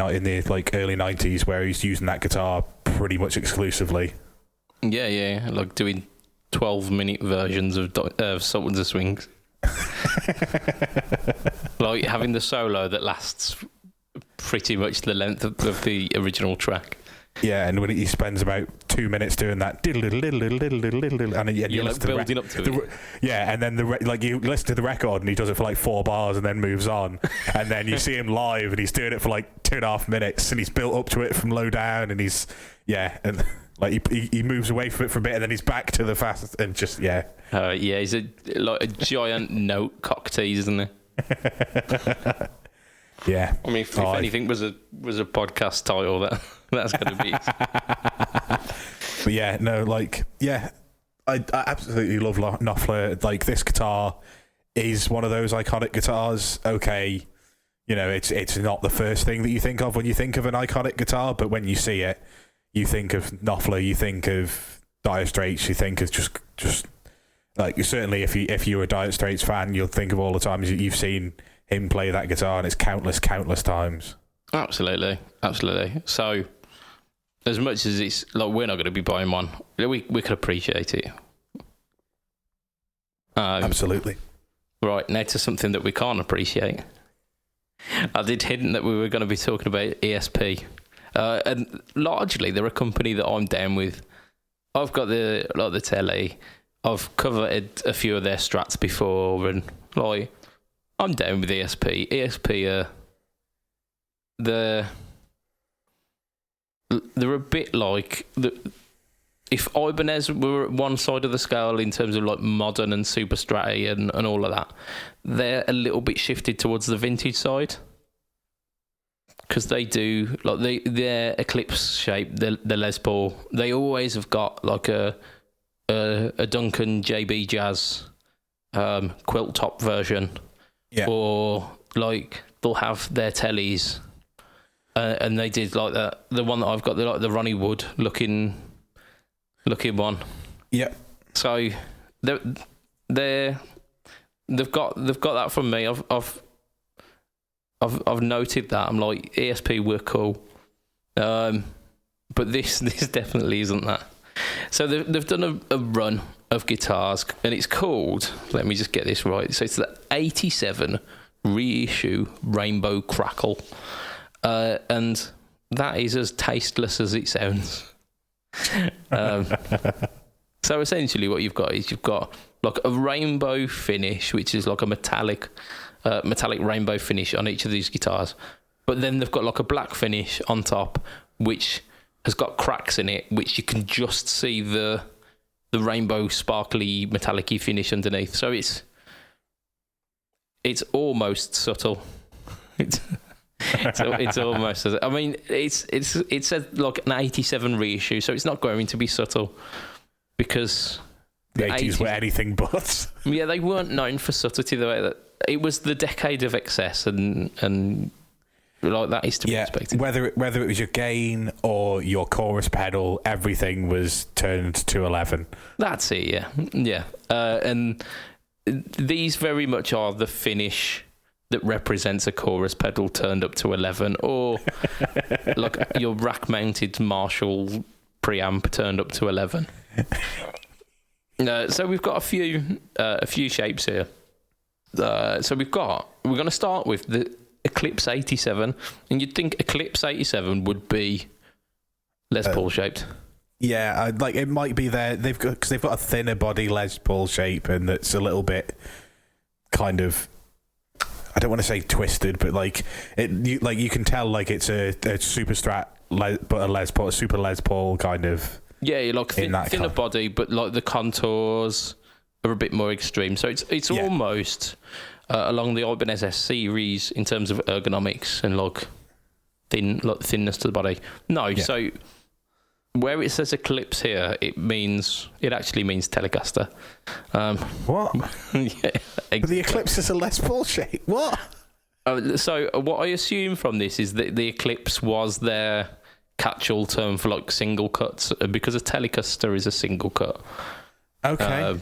like early 90s, where he's using that guitar pretty much exclusively. Yeah, like doing 12-minute versions of Sultans of Swing. Like having the solo that lasts pretty much the length of the original track. Yeah, and when he spends about 2 minutes doing that, and you listen to building up to it. Yeah, and then you listen to the record, and he does it for like 4 bars, and then moves on, and then you see him live, and he's doing it for like 2.5 minutes, and he's built up to it from low down, and and like he moves away from it for a bit, and then he's back to the fast, and just he's a giant note cock tease, isn't he? Yeah, I mean, if anything was a podcast title, that's going to be it. But yeah, no, like, yeah, I absolutely love Knopfler. Like, this guitar is one of those iconic guitars. Okay, you know, it's not the first thing that you think of when you think of an iconic guitar, but when you see it, you think of Knopfler, you think of Dire Straits, you think of just like, certainly if you're a Dire Straits fan, you'll think of all the times you've seen him play that guitar, and it's countless times. Absolutely. So, as much as it's like we're not going to be buying one, we could appreciate it. Absolutely. Right, now to something that we can't appreciate. I did hint that we were going to be talking about ESP, and largely they're a company that I'm down with. I've got the telly. I've covered a few of their strats before, and like, I'm down with ESP. ESP they're a bit like if Ibanez were at one side of the scale in terms of like modern and super stratty and all of that, they're a little bit shifted towards the vintage side, because they do like their Eclipse shape, the Les Paul. They always have got like a Duncan JB Jazz quilt top version. Yeah. Or like they'll have their tellies, and they did like that. The one that I've got, the Ronnie Wood looking one. Yeah. So they've got that from me. I've noted that. I'm like, ESP were cool, but this definitely isn't that. So they've done a run of guitars, and it's called, let me just get this right, so it's the 87 reissue Rainbow Crackle, and that is as tasteless as it sounds. So essentially what you've got is you've got like a rainbow finish, which is like a metallic rainbow finish on each of these guitars, but then they've got like a black finish on top, which has got cracks in it, which you can just see the rainbow sparkly metallic-y finish underneath. So it's almost subtle. It's almost. I mean, it's like an 87 reissue, so it's not going to be subtle because the 80s were anything but. Yeah, they weren't known for subtlety the way that it was the decade of excess, and like that is to be expected. Whether it was your gain or your chorus pedal, everything was turned to 11. That's it. Yeah. And these very much are the finish that represents a chorus pedal turned up to 11, or like your rack-mounted Marshall preamp turned up to 11. So we've got a few shapes here. So we're going to start with the Eclipse 87, and you'd think Eclipse 87 would be Les Paul shaped. Yeah, like it might be there. They've got a thinner body Les Paul shape, and it's a little bit kind of, I don't want to say twisted, but like you can tell like it's a super Strat, but a super Les Paul kind of. Yeah, you're like thinner body, but like the contours are a bit more extreme. So it's almost along the Ibanez series in terms of ergonomics and like thinness to the body. No, yeah. So where it says Eclipse here, it actually means Telecaster. What? Yeah, exactly. But the Eclipse is a Les Paul shape. What? So what I assume from this is that the Eclipse was their catch-all term for like single cuts, because a Telecaster is a single cut. Okay.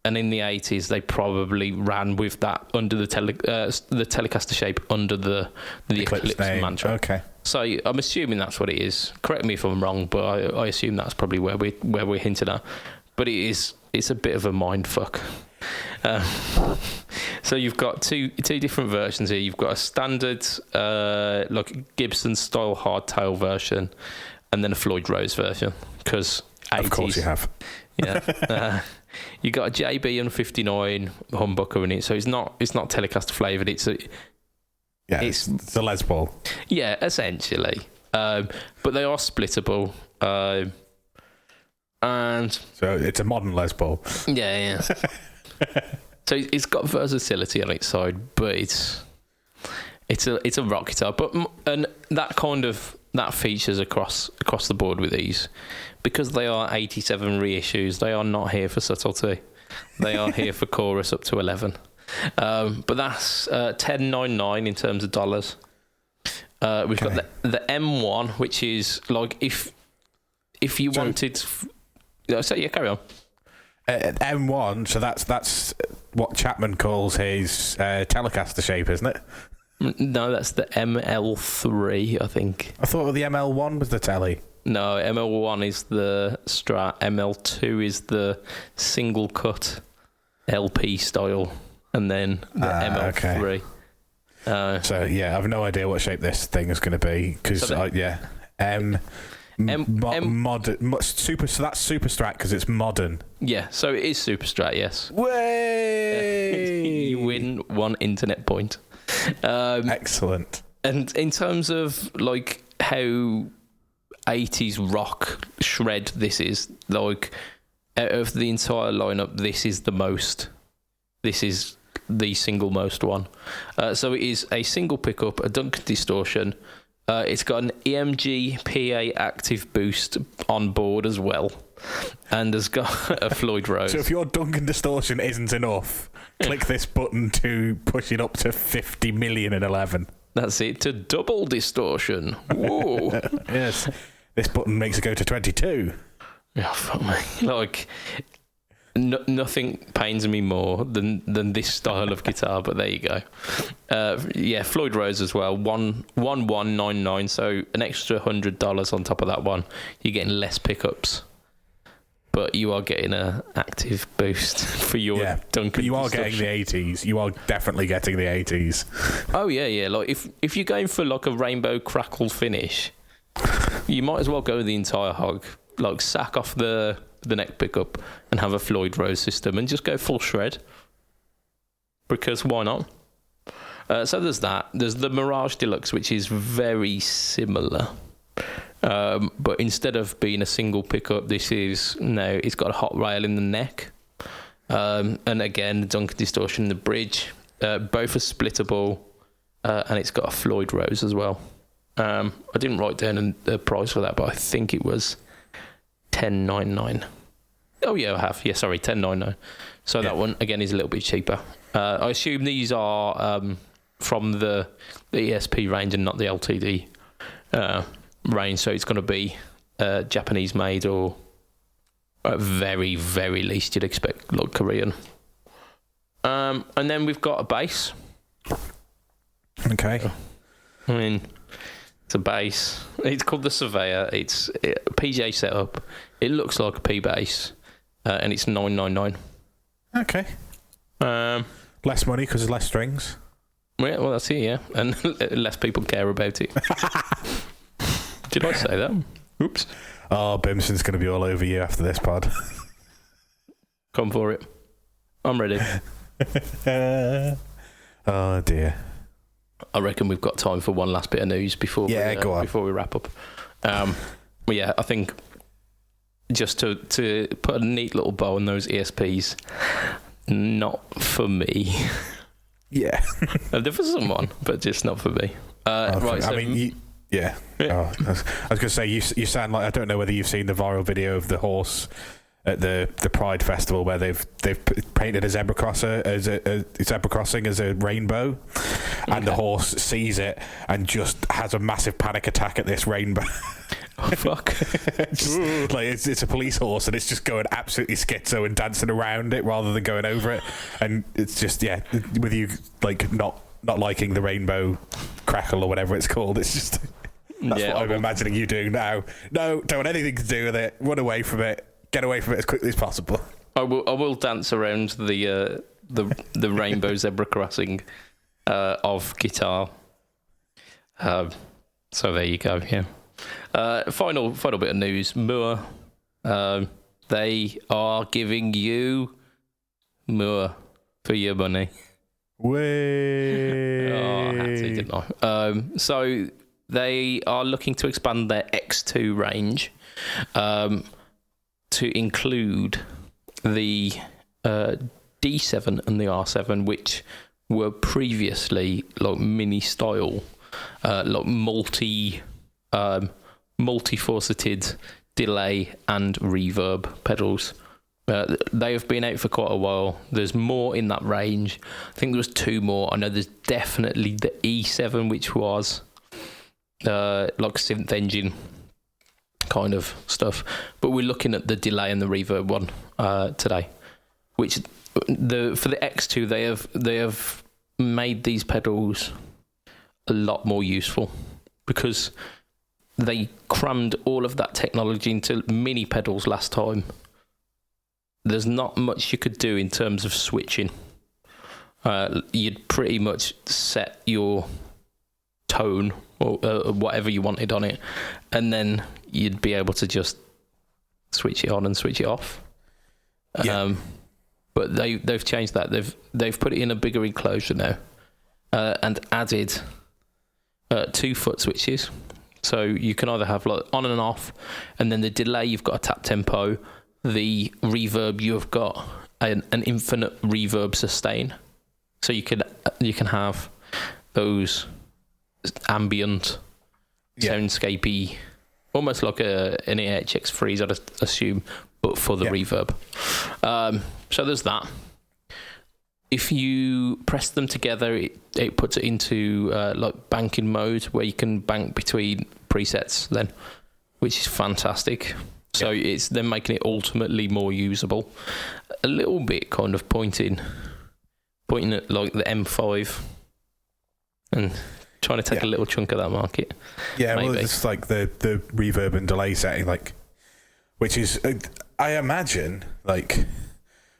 And in the 80s, they probably ran with that under the Telecaster shape under the Eclipse mantra. Okay. So I'm assuming that's what it is. Correct me if I'm wrong, but I assume that's probably where we're hinting at. But it's a bit of a mind fuck. So you've got two different versions here. You've got a standard like Gibson style hardtail version, and then a Floyd Rose version. Because of course you have. Yeah. You got a JB and 59 humbucker in it, so it's not Telecaster flavoured. It's a Les Paul. Yeah, essentially. But they are splittable. And so it's a modern Les Paul. Yeah. So it's got versatility on its side, but it's a rock guitar. And that features across the board with these, because they are 87 reissues. They are not here for subtlety. They are here for chorus up to 11. But that's $10.99 in terms of dollars. We've got the M1, which is like if you wanted. So yeah, carry on. M1, so that's what Chapman calls his Telecaster shape, isn't it? No, that's the ML3, I think. I thought the ML1 was the Telly. No, ML1 is the Strat, ML2 is the single cut LP style, and then the ML3. Okay. So yeah, I have no idea what shape this thing is going to be, because super. So that's Super Strat because it's modern. Yeah, so it is Super Strat. Yes. Way. You win one internet point. Excellent. And in terms of like how 80s rock shred this is, like out of the entire lineup, this is the single most one. So it is a single pickup, a Duncan distortion. It's got an EMG PA active boost on board as well, and has got a Floyd Rose. So if your Duncan distortion isn't enough, click this button to push it up to 50 million and 11. That's it, to double distortion. Whoa. Yes. This button makes it go to 22. Oh, fuck me. Like, nothing pains me more than this style of guitar, but there you go. Yeah, Floyd Rose as well. 1199, so an extra $100 on top of that one. You're getting less pickups. but you are getting an active boost for your Duncan. But you are getting the 80s. You are definitely getting the 80s. Oh yeah. Like if you're going for like a rainbow crackle finish, you might as well go the entire hog. Like sack off the neck pickup and have a Floyd Rose system and just go full shred. Because why not? So there's that. There's the Mirage Deluxe, which is very similar. But instead of being a single pickup, it's got a hot rail in the neck. And again, the Duncan distortion in the bridge. Both are splittable. And it's got a Floyd Rose as well. I didn't write down the price for that, but I think it was $10.99. Oh yeah, I have. Yeah, sorry, $10.99. So that one again is a little bit cheaper. I assume these are from the ESP range and not the LTD range. So it's going to be Japanese made, or at very, very least you'd expect like Korean. And then we've got a bass. Okay. I mean, it's a bass. It's called the Surveyor. It's a PJ setup. It looks like a P bass, and it's $9.99. Okay. Less money because there's less strings. Yeah, well, that's it, yeah. And less people care about it. Did I say that? Oops. Oh, Bimson's going to be all over you after this pod. Come for it. I'm ready. Oh, dear. I reckon we've got time for one last bit of news before we wrap up. Well, yeah, I think just to put a neat little bow on those ESPs, not for me. Yeah. They're for someone, but just not for me. Right. So, I mean, yeah. Oh, I was going to say, you sound like, I don't know whether you've seen the viral video of the horse at the Pride Festival where they've painted a zebra crossing as a rainbow, and the horse sees it and just has a massive panic attack at this rainbow. Oh fuck! Like it's a police horse and it's just going absolutely schizo and dancing around it rather than going over it, and it's just with you like not liking the rainbow crackle or whatever it's called. It's just that's what I'm imagining you doing now. No, don't want anything to do with it. Run away from it. Get away from it as quickly as possible. I will dance around the rainbow zebra crossing of guitar. So there you go. Yeah. Final bit of news. Moog. They are giving you more for your money. Way. Oh, I had to, didn't I? So they are looking to expand their X2 range. To include the D7 and the R7, which were previously like mini style, like multi-faceted delay and reverb pedals. They have been out for quite a while. There's more in that range. I think there was 2 more. I know there's definitely the E7, which was like synth engine kind of stuff, but we're looking at the delay and the reverb one today, which for the X2 they have made these pedals a lot more useful because they crammed all of that technology into mini pedals last time. There's not much you could do in terms of switching. You'd pretty much set your tone or whatever you wanted on it, and then you'd be able to just switch it on and switch it off. But they've changed that. They've put it in a bigger enclosure now, and added 2 foot switches. So you can either have like on and off, and then the delay you've got a tap tempo. The reverb you've got an infinite reverb sustain. So you can have those ambient, soundscapey, almost like an AHX Freeze, I'd assume, but for the reverb. So there's that. If you press them together, it puts it into like banking mode, where you can bank between presets then, which is fantastic. So it's then making it ultimately more usable. A little bit kind of pointing at like the M5 and trying to take a little chunk of that market. Yeah, maybe. Well, it's like the reverb and delay setting, like, which is I imagine, like,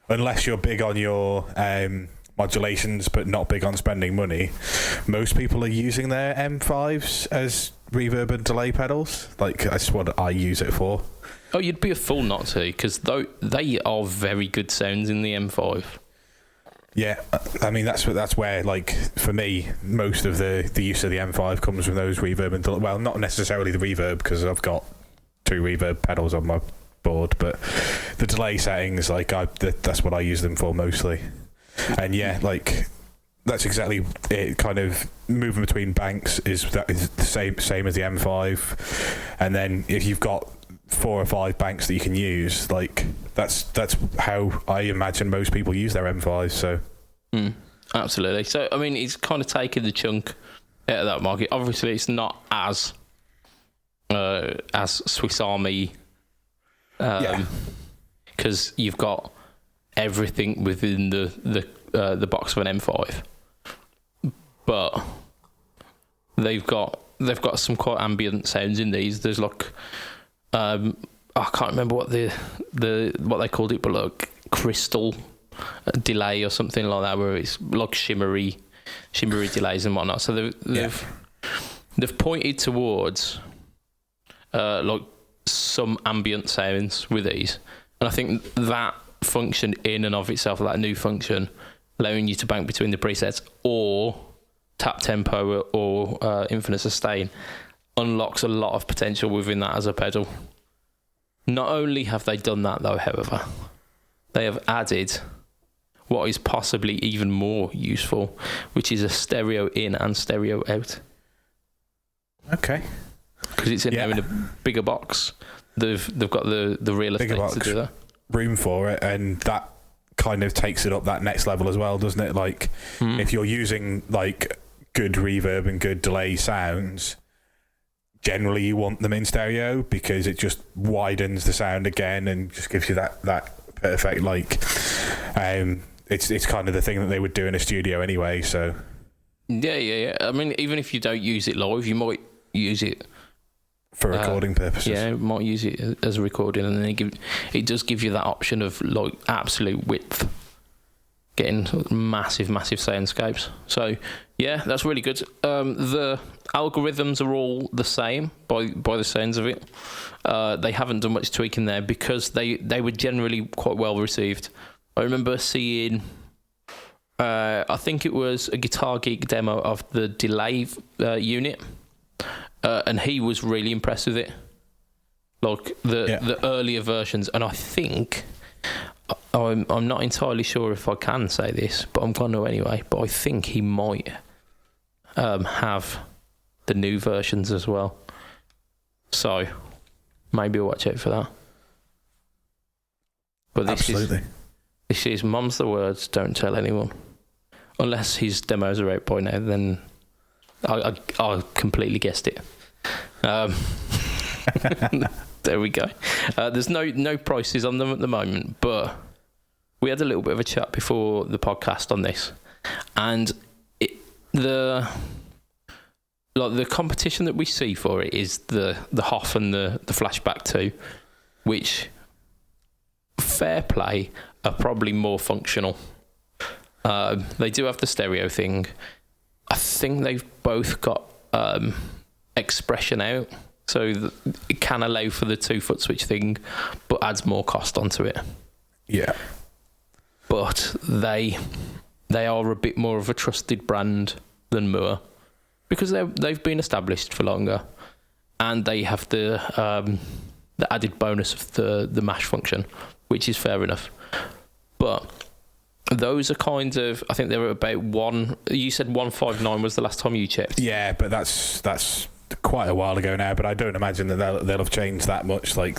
unless you're big on your modulations but not big on spending money, most people are using their M5s as reverb and delay pedals. Like, that's what I use it for. Oh, you'd be a fool not to, because they are very good sounds in the M5. Yeah, I mean, that's where, like, for me, most of the use of the M5 comes from those reverb and delay. Well, not necessarily the reverb, because I've got 2 reverb pedals on my board, but the delay settings, like, that's what I use them for mostly. And yeah, like, that's exactly it. Kind of moving between banks is the same as the M5, and then if you've got 4 or 5 banks that you can use, like, that's how I imagine most people use their M5s. So absolutely. So I mean, it's kind of taking the chunk out of that market. Obviously, it's not as Swiss Army, because you've got everything within the box of an M5, but they've got some quite ambient sounds in these. There's like I can't remember what what they called it, but like crystal delay or something like that, where it's like shimmery delays and whatnot. So they've pointed towards like some ambient sounds with these, and I think that function in and of itself, that new function, allowing you to bank between the presets or tap tempo or infinite sustain, unlocks a lot of potential within that as a pedal. Not only have they done that though, however, they have added what is possibly even more useful, which is a stereo in and stereo out. Okay. Because it's in there in a bigger box. They've got the real estate to do that. Room for it, and that kind of takes it up that next level as well, doesn't it? Like, if you're using like good reverb and good delay sounds, generally you want them in stereo because it just widens the sound again and just gives you that perfect, like, it's kind of the thing that they would do in a studio anyway. So yeah. I mean, even if you don't use it live, you might use it for recording purposes. Yeah, might use it as a recording, and then it does give you that option of like absolute width, getting massive soundscapes. So yeah, that's really good. The algorithms are all the same by the sounds of it. They haven't done much tweaking there because they were generally quite well received. I remember seeing, I think it was a Guitar Geek demo of the delay unit. And he was really impressed with it, like the earlier versions. And I think I'm not entirely sure if I can say this, but I'm going to anyway. But I think he might have the new versions as well. So maybe watch out for that. But this is mum's the words, don't tell anyone. Unless his demos are out by now, then I completely guessed it. There we go. There's no prices on them at the moment, but we had a little bit of a chat before the podcast on this, and the competition that we see for it is the Hoff and the Flashback 2, which, fair play, are probably more functional. They do have the stereo thing. I think they've both got expression out, so it can allow for the 2-foot switch thing, but adds more cost onto it. Yeah. But they are a bit more of a trusted brand than Moog, because they've been established for longer, and they have the added bonus of the mash function, which is fair enough. But those are kind of, I think they were about you said 159 was the last time you checked. Yeah, but that's quite a while ago now, but I don't imagine that they'll have changed that much. Like,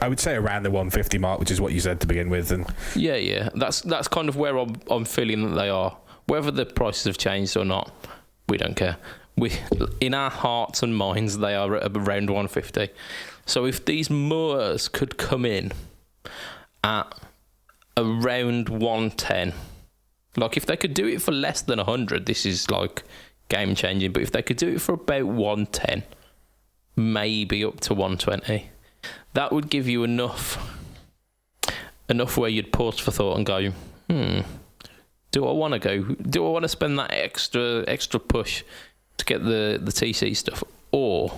I would say around the 150 mark, which is what you said to begin with. And yeah, that's kind of where I'm feeling that they are. Whether the prices have changed or not, we don't care. In our hearts and minds, they are at around 150. So if these Moogs could come in at around 110, like if they could do it for less than 100, this is like game changing. But if they could do it for about 110, maybe up to 120, that would give you enough enough where you'd pause for thought and go, do I want to go? Do I want to spend that extra push to get the TC stuff, or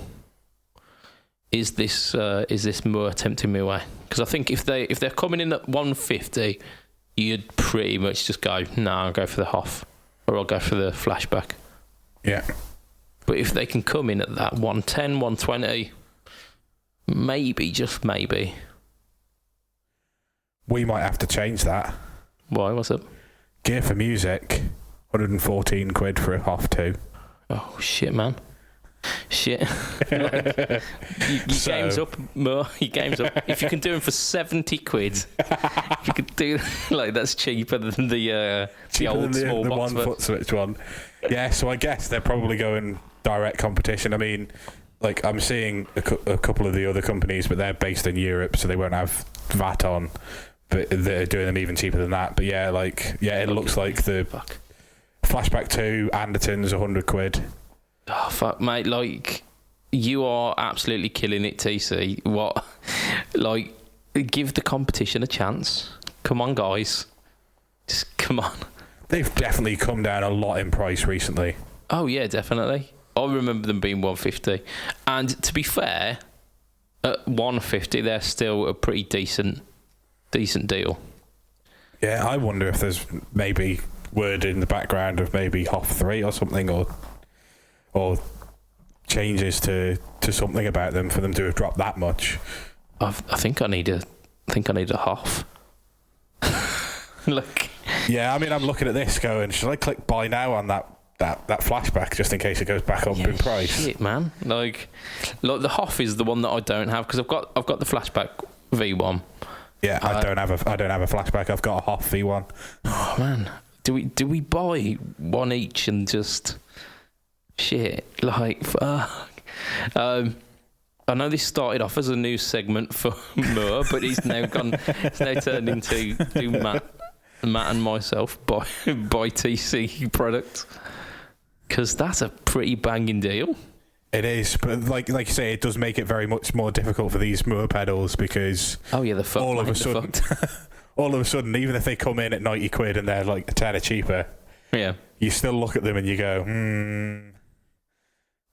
is this more tempting me away? Because I think if they're coming in at 150, you'd pretty much just go, I'll go for the Hoff, or I'll go for the flashback. Yeah. But if they can come in at that 110, 120, maybe, just maybe. We might have to change that. Why? What's up? Gear for Music, 114 quid for a Hoff 2. Oh, shit, man. Shit. Your game's up, Mo. Your game's up. If you can do them for 70 quid, if you could do, that's cheaper than the old small the box. One foot switch one. Yeah, so I guess they're probably going direct competition. I mean, I'm seeing a couple of the other companies, but they're based in Europe, so they won't have VAT on. But they're doing them even cheaper than that. But yeah, it looks like the Flashback 2 Anderton's 100 quid. Oh, fuck, mate. You are absolutely killing it, TC. What? Give the competition a chance. Come on, guys. Just come on. They've definitely come down a lot in price recently. Oh, yeah, definitely. I remember them being 150. And to be fair, at 150, they're still a pretty decent deal. Yeah, I wonder if there's maybe word in the background of maybe Hoff 3 or something, or changes to something about them for them to have dropped that much. I think I need a Hoff. Look. Yeah, I mean, I'm looking at this going, should I click buy now on that flashback just in case it goes back up in price? Shit, man. The Hoff is the one that I don't have because I've got the flashback V1. Yeah, I don't have a flashback. I've got a Hoff V1. Oh man, do we buy one each and just shit? Fuck. I know this started off as a news segment for Moore, but it's now turned into Matt and myself buy TC product, because that's a pretty banging deal. It is, but like you say, it does make it very much more difficult for these Moore pedals because all of a sudden, even if they come in at 90 quid and they're like a tenner cheaper, yeah, you still look at them and you go,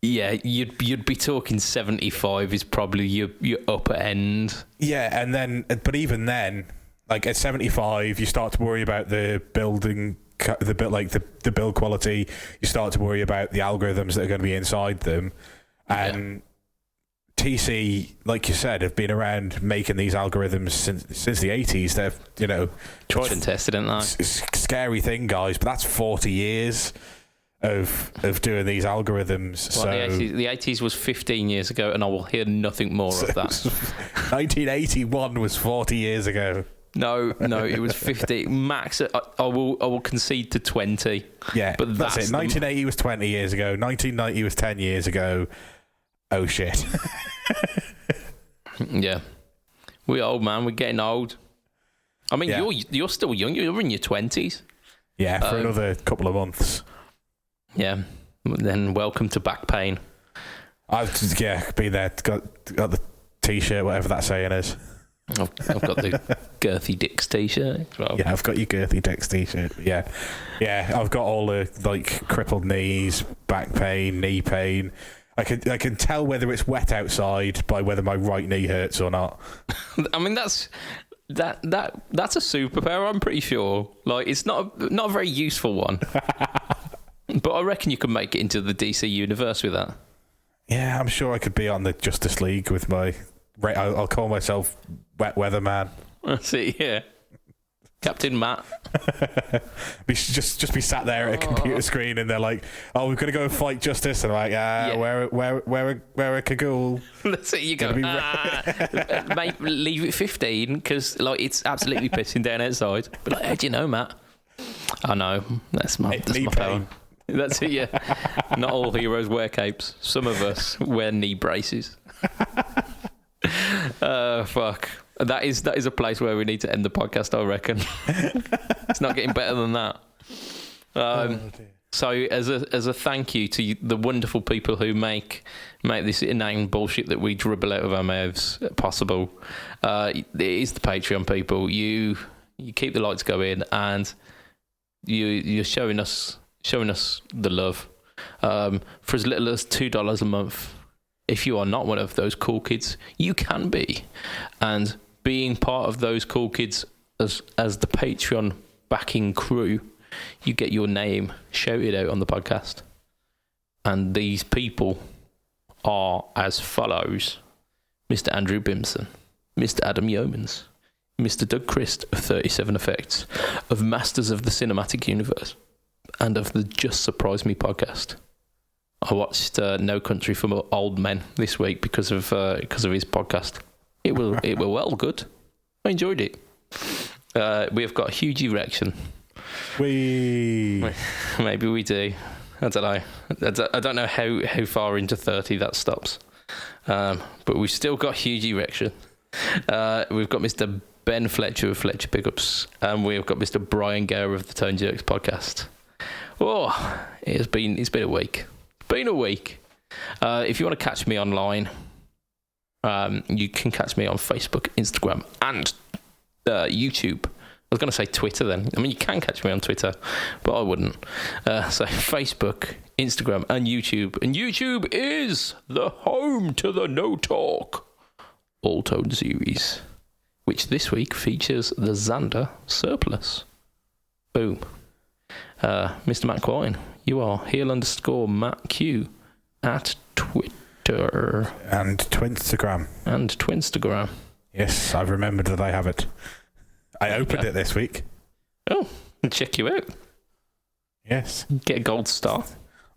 Yeah, you'd be talking 75 is probably your upper end. Yeah, but even then, at 75, you start to worry about the building, the build quality. You start to worry about the algorithms that are going to be inside them, and TC, like you said, have been around making these algorithms since the 80s. They've tried and tested, haven't they? It's a scary thing, guys, but that's 40 years. Of doing these algorithms. Well, the 80s was 15 years ago, and I will hear nothing more of that. 1981 was 40 years ago. No, it was 50 max. I will concede to 20. Yeah, but that's it. 1980 was 20 years ago. 1990 was 10 years ago. Oh shit. Yeah, we're old, man. We're getting old. I mean, you're still young. You're in your 20s. Yeah, for another couple of months. Yeah, then welcome to back pain. I've been there, got the t-shirt, whatever that saying is. I've got the Girthy Dicks t-shirt as well. Yeah, I've got your Girthy Dicks t-shirt. Yeah, I've got all the crippled knees, back pain, knee pain. I can tell whether it's wet outside by whether my right knee hurts or not. I mean, that's a superpower. I'm pretty sure. It's not a very useful one. But I reckon you could make it into the DC universe with that. Yeah, I'm sure I could be on the Justice League with my... I'll call myself Wet Weather Man. See, yeah. Captain Matt. just be sat there at a computer screen and they're like, oh, we're going to go and fight Justice. And I'm like, where a cagoule. That's it, you go, mate, leave it 15 because it's absolutely pissing down outside. But how do you know, Matt? I know. That's my power. That's it, yeah. Not all heroes wear capes. Some of us wear knee braces. Fuck. That is a place where we need to end the podcast, I reckon. It's not getting better than that. So as a thank you to the wonderful people who make this inane bullshit that we dribble out of our mouths possible, it is the Patreon people. You keep the lights going, and you're showing us the love. For as little as $2 a month, if you are not one of those cool kids, you can be. And being part of those cool kids as the Patreon backing crew, you get your name shouted out on the podcast. And these people are as follows: Mr. Andrew Bimson, Mr. Adam Yeomans, Mr. Doug Christ of 37 Effects, of Masters of the Cinematic Universe, and of the Just Surprise Me podcast. I watched No Country for Old Men this week because of his podcast. It were well good. I enjoyed it. We have got a huge erection. Maybe we do. I don't know. I don't know how far into 30 that stops. But we've still got huge erection. We've got Mr. Ben Fletcher of Fletcher Pickups, and we've got Mr. Brian Gower of the Tone Jerks podcast. Oh, it's been a week. Been a week. If you want to catch me online, you can catch me on Facebook, Instagram, and YouTube. I was going to say Twitter then. I mean, you can catch me on Twitter, but I wouldn't. So Facebook, Instagram, and YouTube. And YouTube is the home to the No Talk All Tone series, which this week features the Xander Surplus. Boom. Mr. Matt Quine, you are heel_Matt Q at Twitter. And Twinstagram. Yes, I've remembered that I have it. I opened it this week. Oh, check you out. Yes. Get a gold star.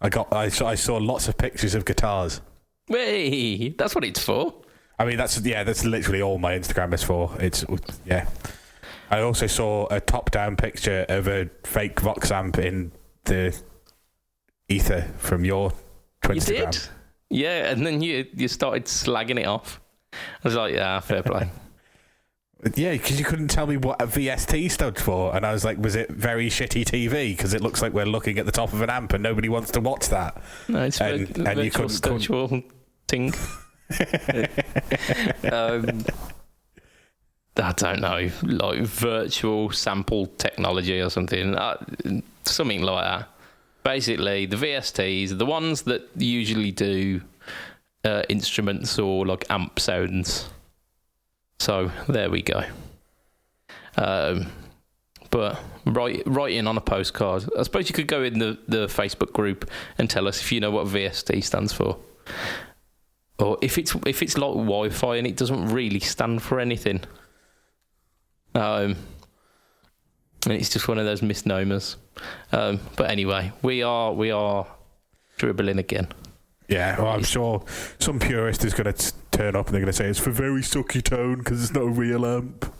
I saw lots of pictures of guitars. Hey, that's what it's for. I mean, that's literally all my Instagram is for. Yeah. I also saw a top-down picture of a fake Vox amp in the ether from your Twinstagram. You did? Yeah, and then you started slagging it off. I was like, yeah, fair play. Yeah, because you couldn't tell me what a VST stood for, and I was like, was it very shitty TV? Because it looks like we're looking at the top of an amp, and nobody wants to watch that. No, it's virtual thing. I don't know, like virtual sample technology or something, something like that. Basically, the VSTs are the ones that usually do instruments or like amp sounds. So there we go. But write in on a postcard. I suppose you could go in the Facebook group and tell us if you know what VST stands for, or if it's like Wi-Fi and it doesn't really stand for anything. And it's just one of those misnomers. But anyway, we are dribbling again. Yeah, well, I'm sure some purist is going to turn up and they're going to say it's for very sucky tone because it's not a real amp.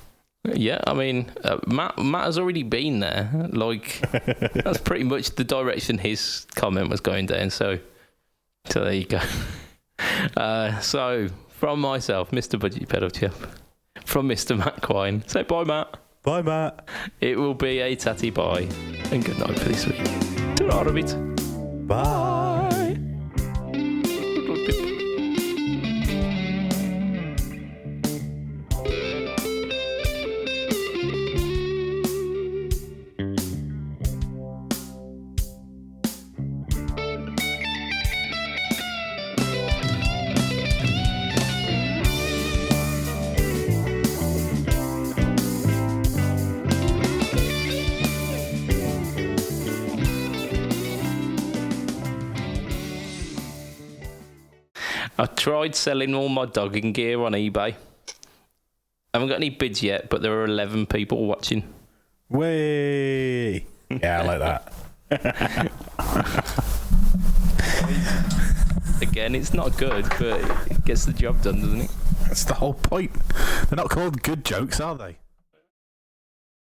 Yeah, I mean, Matt has already been there. Like, that's pretty much the direction his comment was going down. So there you go. So from myself, Mr. BudgetPedalChap, from Mr. Matt Quine. Say bye, Matt. Bye, Matt. It will be a tatty bye and good night for this week. Ta-ra a bit. Bye. I tried selling all my dogging gear on eBay. I haven't got any bids yet, but there are 11 people watching. Way! Yeah, I like that. Again, it's not good, but it gets the job done, doesn't it? That's the whole point. They're not called good jokes, are they?